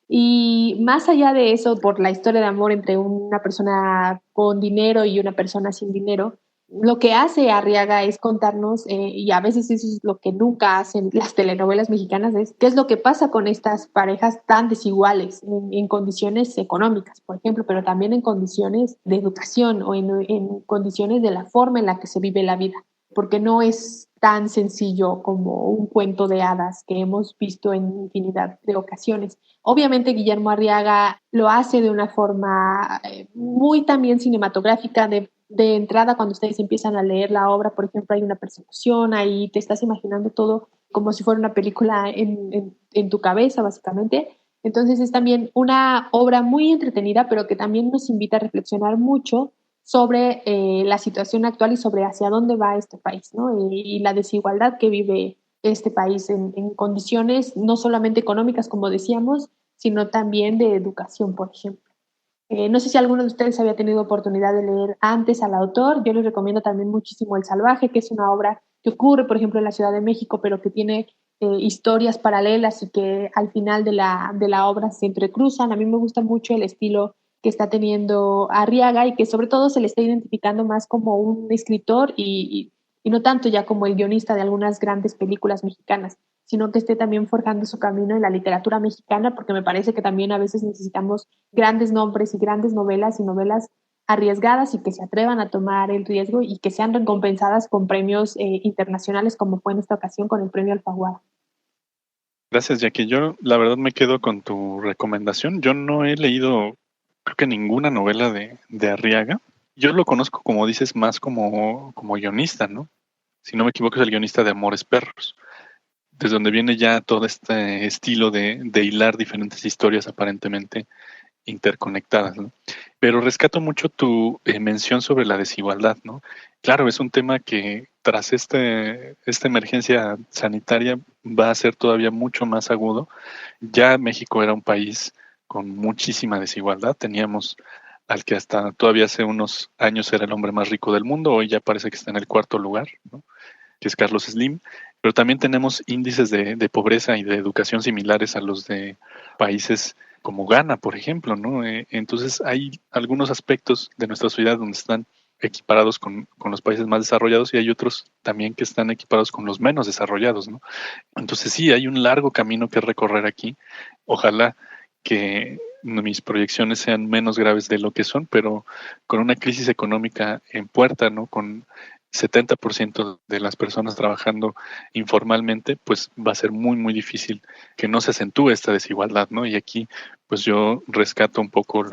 Y más allá de eso, por la historia de amor entre una persona con dinero y una persona sin dinero, lo que hace Arriaga es contarnos, y a veces eso es lo que nunca hacen las telenovelas mexicanas, es qué es lo que pasa con estas parejas tan desiguales en condiciones económicas, por ejemplo, pero también en condiciones de educación o en condiciones de la forma en la que se vive la vida, porque no es tan sencillo como un cuento de hadas que hemos visto en infinidad de ocasiones. Obviamente Guillermo Arriaga lo hace de una forma muy también cinematográfica, de entrada cuando ustedes empiezan a leer la obra, por ejemplo, hay una persecución, ahí te estás imaginando todo como si fuera una película en tu cabeza, básicamente. Entonces es también una obra muy entretenida, pero que también nos invita a reflexionar mucho sobre la situación actual y sobre hacia dónde va este país, ¿no? Y la desigualdad que vive este país en condiciones no solamente económicas, como decíamos, sino también de educación, por ejemplo. No sé si alguno de ustedes había tenido oportunidad de leer antes al autor. Yo les recomiendo también muchísimo El Salvaje, que es una obra que ocurre, por ejemplo, en la Ciudad de México, pero que tiene historias paralelas y que al final de la obra se entrecruzan. A mí me gusta mucho el estilo que está teniendo Arriaga y que sobre todo se le está identificando más como un escritor y no tanto ya como el guionista de algunas grandes películas mexicanas, sino que esté también forjando su camino en la literatura mexicana, porque me parece que también a veces necesitamos grandes nombres y grandes novelas y novelas arriesgadas y que se atrevan a tomar el riesgo y que sean recompensadas con premios internacionales, como fue en esta ocasión con el premio Alfaguara. Gracias, Jackie. Yo la verdad me quedo con tu recomendación. Yo no he leído, creo que ninguna novela de Arriaga. Yo lo conozco, como dices, más como guionista, ¿no? Si no me equivoco, es el guionista de Amores Perros, desde donde viene ya todo este estilo de hilar diferentes historias aparentemente interconectadas, ¿no? Pero rescato mucho tu mención sobre la desigualdad, ¿no? Claro, es un tema que tras esta emergencia sanitaria va a ser todavía mucho más agudo. Ya México era un país con muchísima desigualdad. Teníamos al que hasta todavía hace unos años era el hombre más rico del mundo, hoy ya parece que está en el cuarto lugar, ¿no? Que es Carlos Slim, pero también tenemos índices de pobreza y de educación similares a los de países como Ghana, por ejemplo, ¿no? Entonces hay algunos aspectos de nuestra sociedad donde están equiparados con los países más desarrollados y hay otros también que están equiparados con los menos desarrollados, ¿no? Entonces sí, hay un largo camino que recorrer aquí. Ojalá que mis proyecciones sean menos graves de lo que son, pero con una crisis económica en puerta, ¿no? Con 70% de las personas trabajando informalmente, pues va a ser muy, muy difícil que no se acentúe esta desigualdad, ¿no? Y aquí, pues yo rescato un poco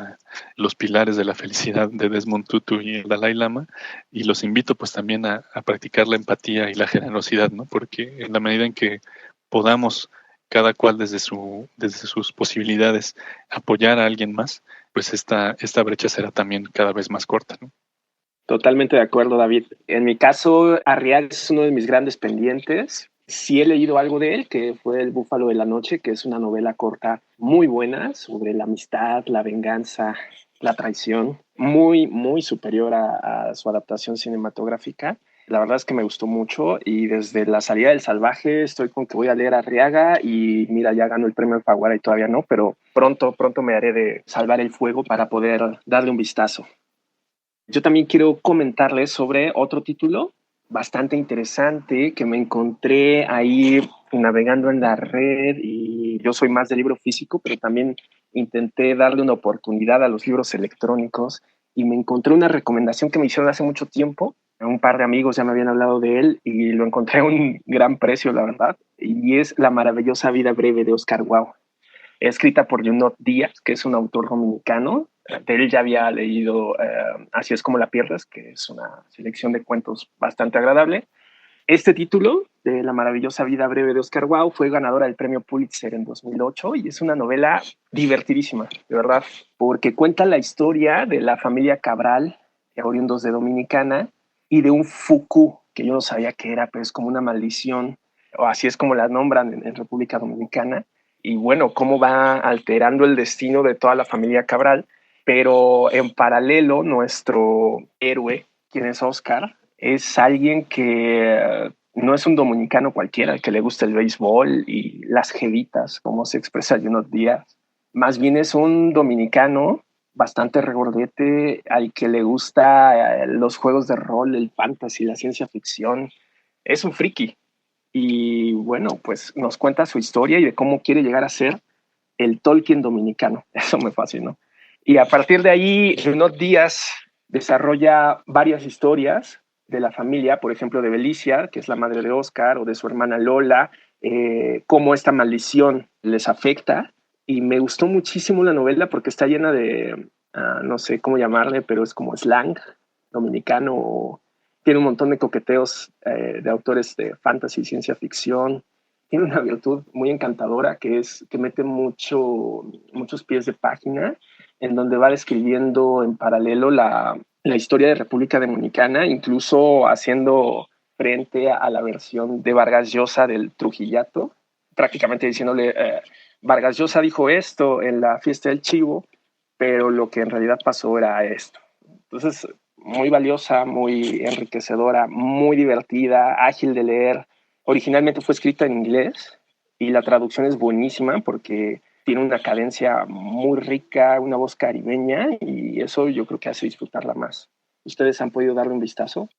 los pilares de la felicidad de Desmond Tutu y el Dalai Lama y los invito pues también a practicar la empatía y la generosidad, ¿no? Porque en la medida en que podamos cada cual desde sus posibilidades apoyar a alguien más, pues esta brecha será también cada vez más corta, ¿no? Totalmente de acuerdo, David. En mi caso, Arriaga es uno de mis grandes pendientes. Sí he leído algo de él, que fue El Búfalo de la Noche, que es una novela corta muy buena sobre la amistad, la venganza, la traición, muy, muy superior a su adaptación cinematográfica. La verdad es que me gustó mucho y desde La salida del salvaje estoy con que voy a leer Arriaga y mira, ya ganó el premio Alfaguara y todavía no, pero pronto me haré de Salvar el Fuego para poder darle un vistazo. Yo también quiero comentarles sobre otro título bastante interesante que me encontré ahí navegando en la red y yo soy más de libro físico, pero también intenté darle una oportunidad a los libros electrónicos y me encontré una recomendación que me hicieron hace mucho tiempo. Un par de amigos ya me habían hablado de él y lo encontré a un gran precio, la verdad, y es La maravillosa vida breve de Oscar Wilde, escrita por Junot Díaz, que es un autor dominicano. De él ya había leído Así es como la pierdes, que es una selección de cuentos bastante agradable. Este título, de La maravillosa vida breve de Oscar Wilde, fue ganadora del premio Pulitzer en 2008 y es una novela divertidísima, de verdad, porque cuenta la historia de la familia Cabral, oriundos de Dominicana, y de un fuku, que yo no sabía qué era, pero es como una maldición, o así es como la nombran en República Dominicana, y bueno, cómo va alterando el destino de toda la familia Cabral, pero en paralelo nuestro héroe, quien es Oscar, es alguien que no es un dominicano cualquiera, que le gusta el béisbol y las jevitas, como se expresa Junot Díaz. Más bien es un dominicano bastante regordete al que le gusta los juegos de rol, el fantasy, la ciencia ficción. Es un friki. Y bueno, pues nos cuenta su historia y de cómo quiere llegar a ser el Tolkien dominicano. Eso me fascinó. Y a partir de ahí, Junot Díaz desarrolla varias historias de la familia, por ejemplo, de Belicia, que es la madre de Oscar, o de su hermana Lola, cómo esta maldición les afecta. Y me gustó muchísimo la novela porque está llena de, no sé cómo llamarle, pero es como slang dominicano. Tiene un montón de coqueteos de autores de fantasy y ciencia ficción. Tiene una virtud muy encantadora que es que mete muchos pies de página en donde va describiendo en paralelo la historia de República Dominicana, incluso haciendo frente a la versión de Vargas Llosa del Trujillato, prácticamente diciéndole, Vargas Llosa dijo esto en la fiesta del Chivo, pero lo que en realidad pasó era esto. Entonces, muy valiosa, muy enriquecedora, muy divertida, ágil de leer. Originalmente fue escrita en inglés y la traducción es buenísima porque tiene una cadencia muy rica, una voz caribeña y eso yo creo que hace disfrutarla más. ¿Ustedes han podido darle un vistazo?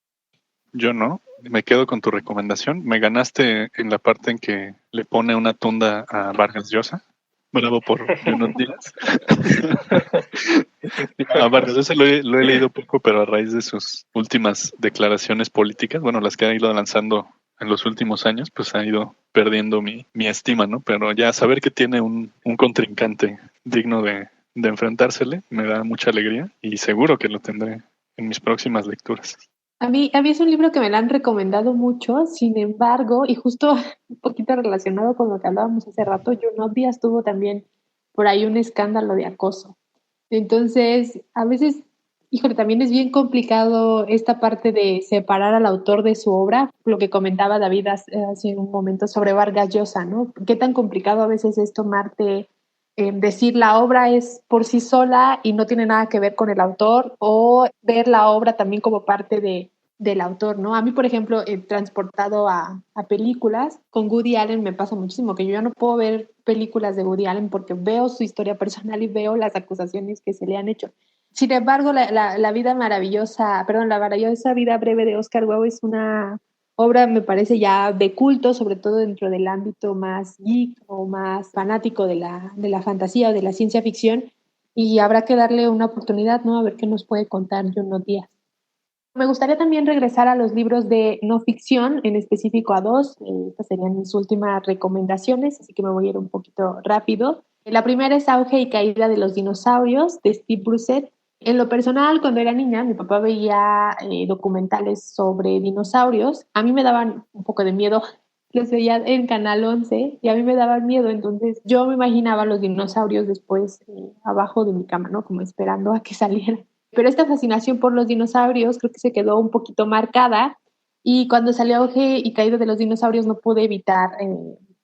Yo no, me quedo con tu recomendación. Me ganaste en la parte en que le pone una tunda a Vargas Llosa. Bravo por Junot Díaz. Vargas Llosa lo he leído poco, pero a raíz de sus últimas declaraciones políticas, bueno, las que ha ido lanzando en los últimos años, pues ha ido perdiendo mi estima, ¿no? Pero ya saber que tiene un contrincante digno de enfrentársele me da mucha alegría y seguro que lo tendré en mis próximas lecturas. A mí es un libro que me lo han recomendado mucho, sin embargo, y justo un poquito relacionado con lo que hablábamos hace rato, Junot Díaz tuvo también por ahí un escándalo de acoso. Entonces, a veces, híjole, también es bien complicado esta parte de separar al autor de su obra, lo que comentaba David hace un momento sobre Vargas Llosa, ¿no? Qué tan complicado a veces es tomarte, decir la obra es por sí sola y no tiene nada que ver con el autor, o ver la obra también como parte del autor, ¿no? A mí, por ejemplo, transportado a películas, con Woody Allen me pasa muchísimo, que yo ya no puedo ver películas de Woody Allen porque veo su historia personal y veo las acusaciones que se le han hecho. Sin embargo, la vida maravillosa, perdón, la maravillosa vida breve de Oscar Wilde es una obra, me parece, ya de culto, sobre todo dentro del ámbito más geek o más fanático de la fantasía o de la ciencia ficción, y habrá que darle una oportunidad, ¿no? A ver qué nos puede contar Junot Díaz. Me gustaría también regresar a los libros de no ficción, en específico a dos. Estas serían mis últimas recomendaciones, así que me voy a ir un poquito rápido. La primera es Auge y Caída de los Dinosaurios, de Steve Brussett. En lo personal, cuando era niña, mi papá veía documentales sobre dinosaurios. A mí me daban un poco de miedo. Los veía en Canal 11 y a mí me daban miedo. Entonces yo me imaginaba los dinosaurios después abajo de mi cama, ¿no? Como esperando a que salieran. Pero esta fascinación por los dinosaurios creo que se quedó un poquito marcada, y cuando salió Auge y Caída de los Dinosaurios no pude evitar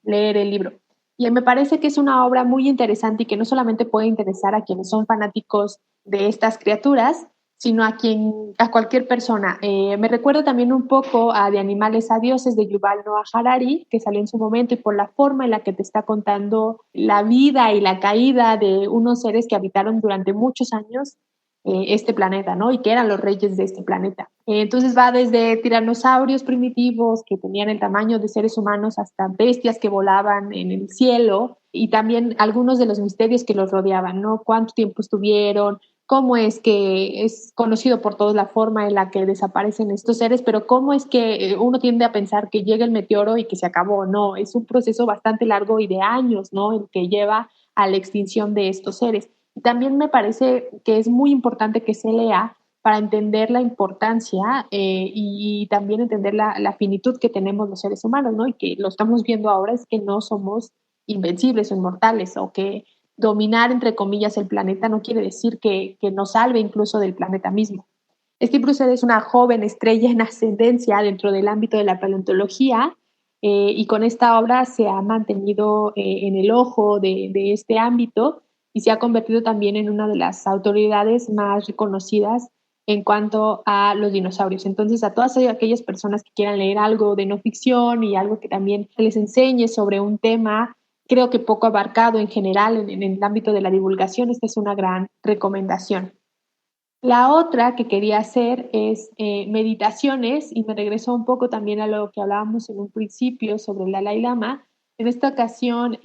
leer el libro. Y me parece que es una obra muy interesante y que no solamente puede interesar a quienes son fanáticos de estas criaturas, sino a cualquier persona. Me recuerda también un poco a De animales a dioses, de Yuval Noah Harari, que salió en su momento, y por la forma en la que te está contando la vida y la caída de unos seres que habitaron durante muchos años este planeta, ¿no? Y que eran los reyes de este planeta. Entonces va desde tiranosaurios primitivos que tenían el tamaño de seres humanos hasta bestias que volaban en el cielo, y también algunos de los misterios que los rodeaban, ¿no? ¿Cuánto tiempo estuvieron? ¿Cómo es que es conocido por todos la forma en la que desaparecen estos seres? Pero ¿cómo es que uno tiende a pensar que llega el meteoro y que se acabó? No, es un proceso bastante largo y de años, ¿no? El que lleva a la extinción de estos seres. También me parece que es muy importante que se lea para entender la importancia y también entender la finitud que tenemos los seres humanos, ¿no? Y que lo estamos viendo ahora, es que no somos invencibles o inmortales, o que dominar, entre comillas, el planeta no quiere decir que nos salve incluso del planeta mismo. Steve Brussett es una joven estrella en ascendencia dentro del ámbito de la paleontología, y con esta obra se ha mantenido en el ojo de este ámbito, y se ha convertido también en una de las autoridades más reconocidas en cuanto a los dinosaurios. Entonces, a todas aquellas personas que quieran leer algo de no ficción y algo que también les enseñe sobre un tema, creo que poco abarcado en general en el ámbito de la divulgación, esta es una gran recomendación. La otra que quería hacer es meditaciones, y me regreso un poco también a lo que hablábamos en un principio sobre el Dalai Lama. En esta ocasión,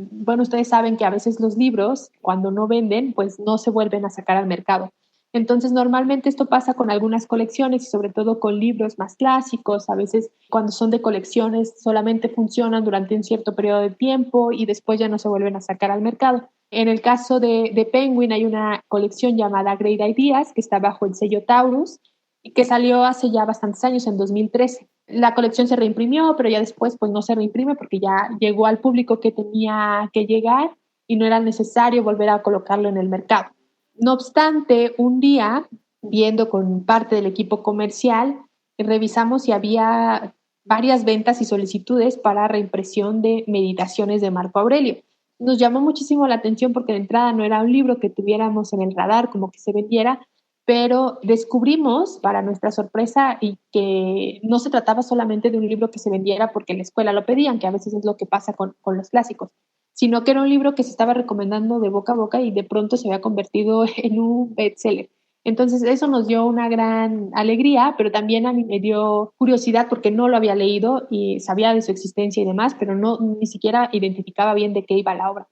bueno, ustedes saben que a veces los libros, cuando no venden, pues no se vuelven a sacar al mercado. Entonces, normalmente esto pasa con algunas colecciones y sobre todo con libros más clásicos. A veces, cuando son de colecciones, solamente funcionan durante un cierto periodo de tiempo y después ya no se vuelven a sacar al mercado. En el caso de Penguin hay una colección llamada Great Ideas, que está bajo el sello Taurus y que salió hace ya bastantes años, en 2013. La colección se reimprimió, pero ya después pues no se reimprime porque ya llegó al público que tenía que llegar y no era necesario volver a colocarlo en el mercado. No obstante, un día, viendo con parte del equipo comercial, revisamos si había varias ventas y solicitudes para reimpresión de Meditaciones de Marco Aurelio. Nos llamó muchísimo la atención porque de entrada no era un libro que tuviéramos en el radar como que se vendiera, pero descubrimos, para nuestra sorpresa, y que no se trataba solamente de un libro que se vendiera porque en la escuela lo pedían, que a veces es lo que pasa con los clásicos, sino que era un libro que se estaba recomendando de boca a boca y de pronto se había convertido en un bestseller. Entonces eso nos dio una gran alegría, pero también a mí me dio curiosidad porque no lo había leído y sabía de su existencia y demás, pero no ni siquiera identificaba bien de qué iba la obra.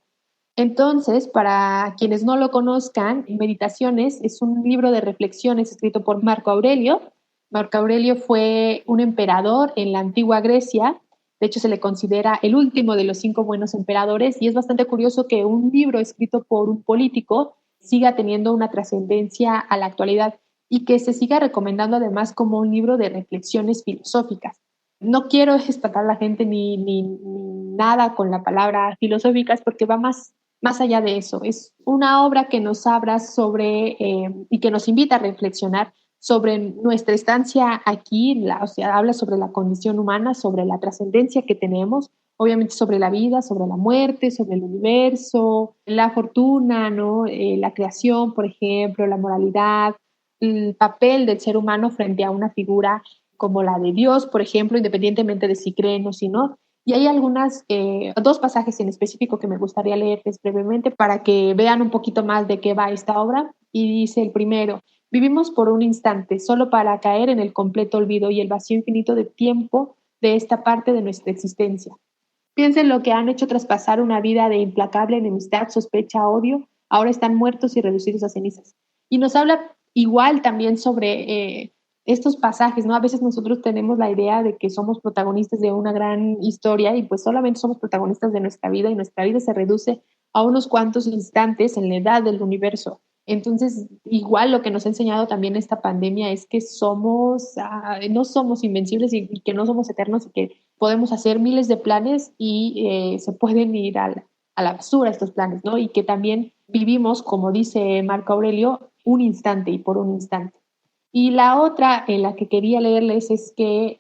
Entonces, para quienes no lo conozcan, Meditaciones es un libro de reflexiones escrito por Marco Aurelio. Marco Aurelio fue un emperador en la antigua Grecia. De hecho, se le considera el último de los 5 buenos emperadores, y es bastante curioso que un libro escrito por un político siga teniendo una trascendencia a la actualidad y que se siga recomendando además como un libro de reflexiones filosóficas. No quiero espantar a la gente ni nada con la palabra filosóficas, porque va más allá de eso. Es una obra que nos habla sobre y que nos invita a reflexionar sobre nuestra estancia aquí, o sea, habla sobre la condición humana, sobre la trascendencia que tenemos, obviamente sobre la vida, sobre la muerte, sobre el universo, la fortuna, ¿no? La creación, por ejemplo, la moralidad, el papel del ser humano frente a una figura como la de Dios, por ejemplo, independientemente de si creen o si no. Y hay dos pasajes en específico que me gustaría leerles brevemente para que vean un poquito más de qué va esta obra. Y dice el primero: vivimos por un instante, solo para caer en el completo olvido y el vacío infinito de tiempo de esta parte de nuestra existencia. Piensen lo que han hecho traspasar una vida de implacable enemistad, sospecha, odio. Ahora están muertos y reducidos a cenizas. Y nos habla igual también sobre estos pasajes, ¿no? A veces nosotros tenemos la idea de que somos protagonistas de una gran historia y pues solamente somos protagonistas de nuestra vida, y nuestra vida se reduce a unos cuantos instantes en la edad del universo. Entonces, igual lo que nos ha enseñado también esta pandemia es que no somos invencibles y que no somos eternos, y que podemos hacer miles de planes y se pueden ir a la basura estos planes, ¿no? Y que también vivimos, como dice Marco Aurelio, un instante y por un instante. Y la otra en la que quería leerles es que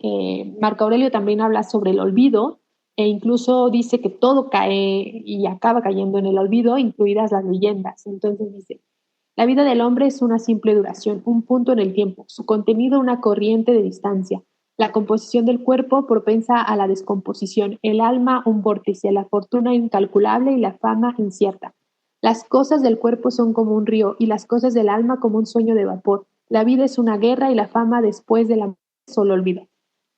Marco Aurelio también habla sobre el olvido, e incluso dice que todo cae y acaba cayendo en el olvido, incluidas las leyendas. Entonces dice: la vida del hombre es una simple duración, un punto en el tiempo, su contenido una corriente de distancia, la composición del cuerpo propensa a la descomposición, el alma un vórtice, la fortuna incalculable y la fama incierta. Las cosas del cuerpo son como un río y las cosas del alma como un sueño de vapor. La vida es una guerra y la fama después de la muerte solo olvido.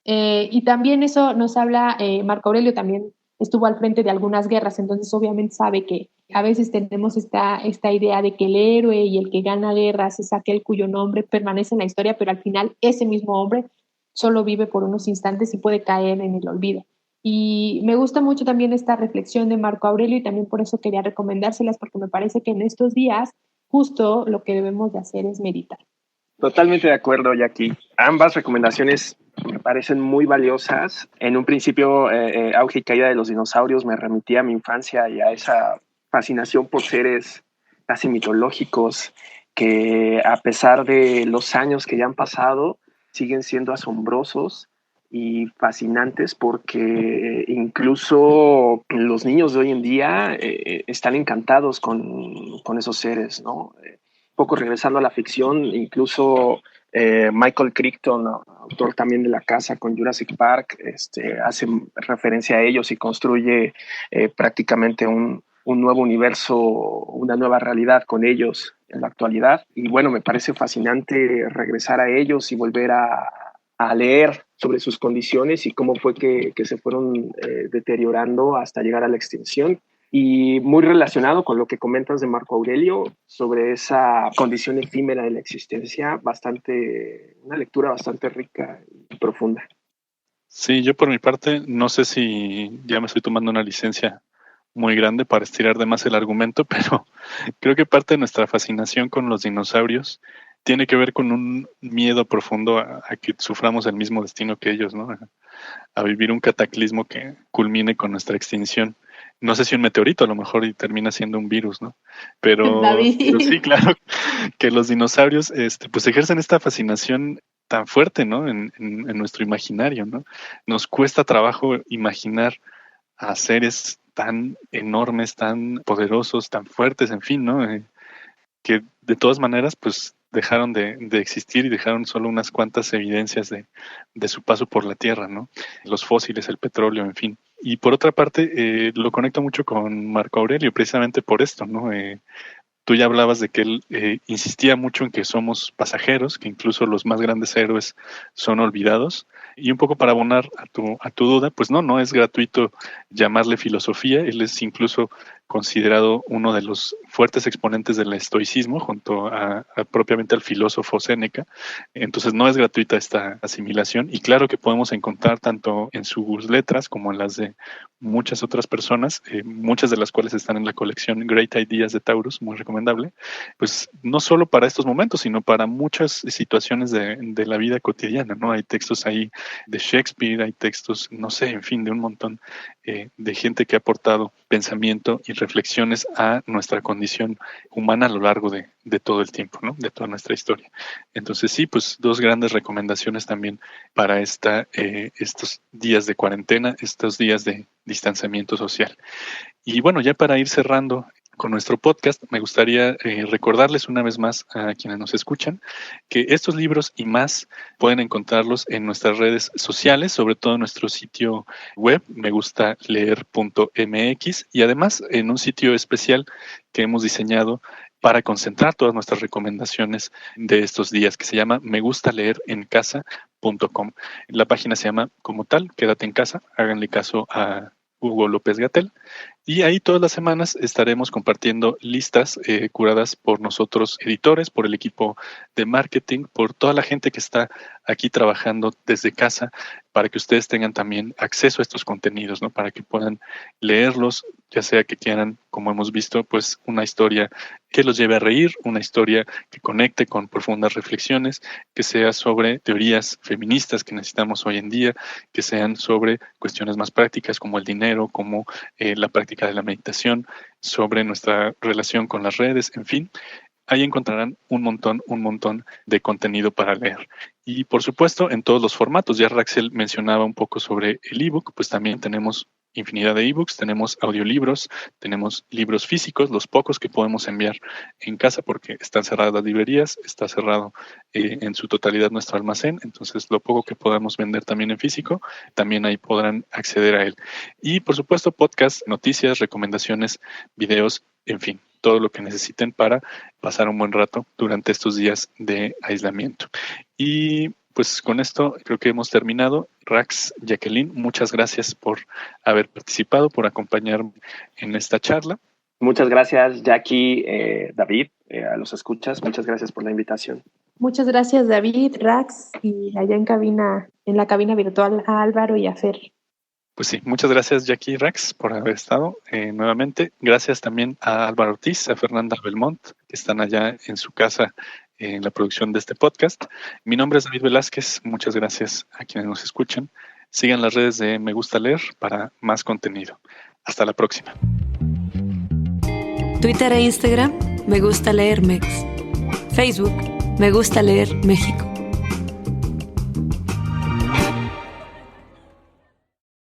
Y también eso nos habla, Marco Aurelio también estuvo al frente de algunas guerras, entonces obviamente sabe que a veces tenemos esta idea de que el héroe y el que gana guerras es aquel cuyo nombre permanece en la historia, pero al final ese mismo hombre solo vive por unos instantes y puede caer en el olvido. Y me gusta mucho también esta reflexión de Marco Aurelio, y también por eso quería recomendárselas, porque me parece que en estos días justo lo que debemos de hacer es meditar. Totalmente de acuerdo, Jackie. Ambas recomendaciones me parecen muy valiosas. En un principio, Auge y Caída de los Dinosaurios me remitía a mi infancia y a esa fascinación por seres casi mitológicos que, a pesar de los años que ya han pasado, siguen siendo asombrosos y fascinantes, porque incluso los niños de hoy en día están encantados con esos seres, ¿no? Poco regresando a la ficción, incluso Michael Crichton, autor también de La Casa con Jurassic Park, hace referencia a ellos y construye prácticamente un nuevo universo, una nueva realidad con ellos en la actualidad. Y bueno, me parece fascinante regresar a ellos y volver a leer sobre sus condiciones y cómo fue que se fueron deteriorando hasta llegar a la extinción. Y muy relacionado con lo que comentas de Marco Aurelio sobre esa condición efímera de la existencia, una lectura bastante rica y profunda. Sí, yo por mi parte no sé si ya me estoy tomando una licencia muy grande para estirar de más el argumento, pero creo que parte de nuestra fascinación con los dinosaurios tiene que ver con un miedo profundo a que suframos el mismo destino que ellos, ¿no? A vivir un cataclismo que culmine con nuestra extinción. No sé si un meteorito a lo mejor y termina siendo un virus, ¿no? Pero sí, claro, que los dinosaurios pues ejercen esta fascinación tan fuerte, ¿no? En nuestro imaginario, ¿no? Nos cuesta trabajo imaginar a seres tan enormes, tan poderosos, tan fuertes, en fin, ¿no? Que de todas maneras, pues dejaron de existir y dejaron solo unas cuantas evidencias de su paso por la Tierra, ¿no? Los fósiles, el petróleo, en fin. Y por otra parte, lo conecto mucho con Marco Aurelio, precisamente por esto, ¿no? Tú ya hablabas de que él insistía mucho en que somos pasajeros, que incluso los más grandes héroes son olvidados. Y un poco para abonar a tu duda, pues no es gratuito llamarle filosofía. Él es incluso considerado uno de los fuertes exponentes del estoicismo junto a propiamente al filósofo Séneca. Entonces no es gratuita esta asimilación, y claro que podemos encontrar tanto en sus letras como en las de muchas otras personas, muchas de las cuales están en la colección Great Ideas de Taurus, muy recomendable, pues no solo para estos momentos, sino para muchas situaciones de la vida cotidiana, ¿no? Hay textos ahí de Shakespeare, hay textos, no sé, en fin, de un montón de gente que ha aportado pensamiento y reflexiones a nuestra condición humana a lo largo de todo el tiempo, ¿no? De toda nuestra historia. Entonces sí, pues 2 grandes recomendaciones también para estos días de cuarentena, estos días de distanciamiento social. Y bueno, ya para ir cerrando con nuestro podcast, me gustaría recordarles una vez más a quienes nos escuchan que estos libros y más pueden encontrarlos en nuestras redes sociales, sobre todo en nuestro sitio web, megustaleer.mx, y además en un sitio especial que hemos diseñado para concentrar todas nuestras recomendaciones de estos días, que se llama megustaleerencasa.com. La página se llama como tal, Quédate en casa, háganle caso a Hugo López-Gatell. Y ahí todas las semanas estaremos compartiendo listas curadas por nosotros editores, por el equipo de marketing, por toda la gente que está aquí trabajando desde casa, para que ustedes tengan también acceso a estos contenidos, ¿no? Para que puedan leerlos, ya sea que quieran, como hemos visto, pues una historia que los lleve a reír, una historia que conecte con profundas reflexiones, que sea sobre teorías feministas que necesitamos hoy en día, que sean sobre cuestiones más prácticas como el dinero, como la práctica de la meditación, sobre nuestra relación con las redes, en fin. Ahí encontrarán un montón de contenido para leer. Y por supuesto, en todos los formatos. Ya Raxel mencionaba un poco sobre el ebook, pues también tenemos infinidad de ebooks, tenemos audiolibros, tenemos libros físicos, los pocos que podemos enviar en casa porque están cerradas las librerías, está cerrado en su totalidad nuestro almacén, entonces lo poco que podamos vender también en físico, también ahí podrán acceder a él. Y por supuesto, podcasts, noticias, recomendaciones, videos, en fin, todo lo que necesiten para pasar un buen rato durante estos días de aislamiento. Y pues con esto creo que hemos terminado. Rax, Jacqueline, muchas gracias por haber participado, por acompañarme en esta charla. Muchas gracias, Jackie, David, a los escuchas. Muchas gracias por la invitación. Muchas gracias, David, Rax, y allá en la cabina virtual a Álvaro y a Fer. Pues sí, muchas gracias, Jackie y Rax, por haber estado nuevamente. Gracias también a Álvaro Ortiz, a Fernanda Belmont, que están allá en su casa en la producción de este podcast. Mi nombre es David Velázquez. Muchas gracias a quienes nos escuchan. Sigan las redes de Me Gusta Leer para más contenido. Hasta la próxima. Twitter e Instagram, Me Gusta Leer Mex. Facebook, Me Gusta Leer México.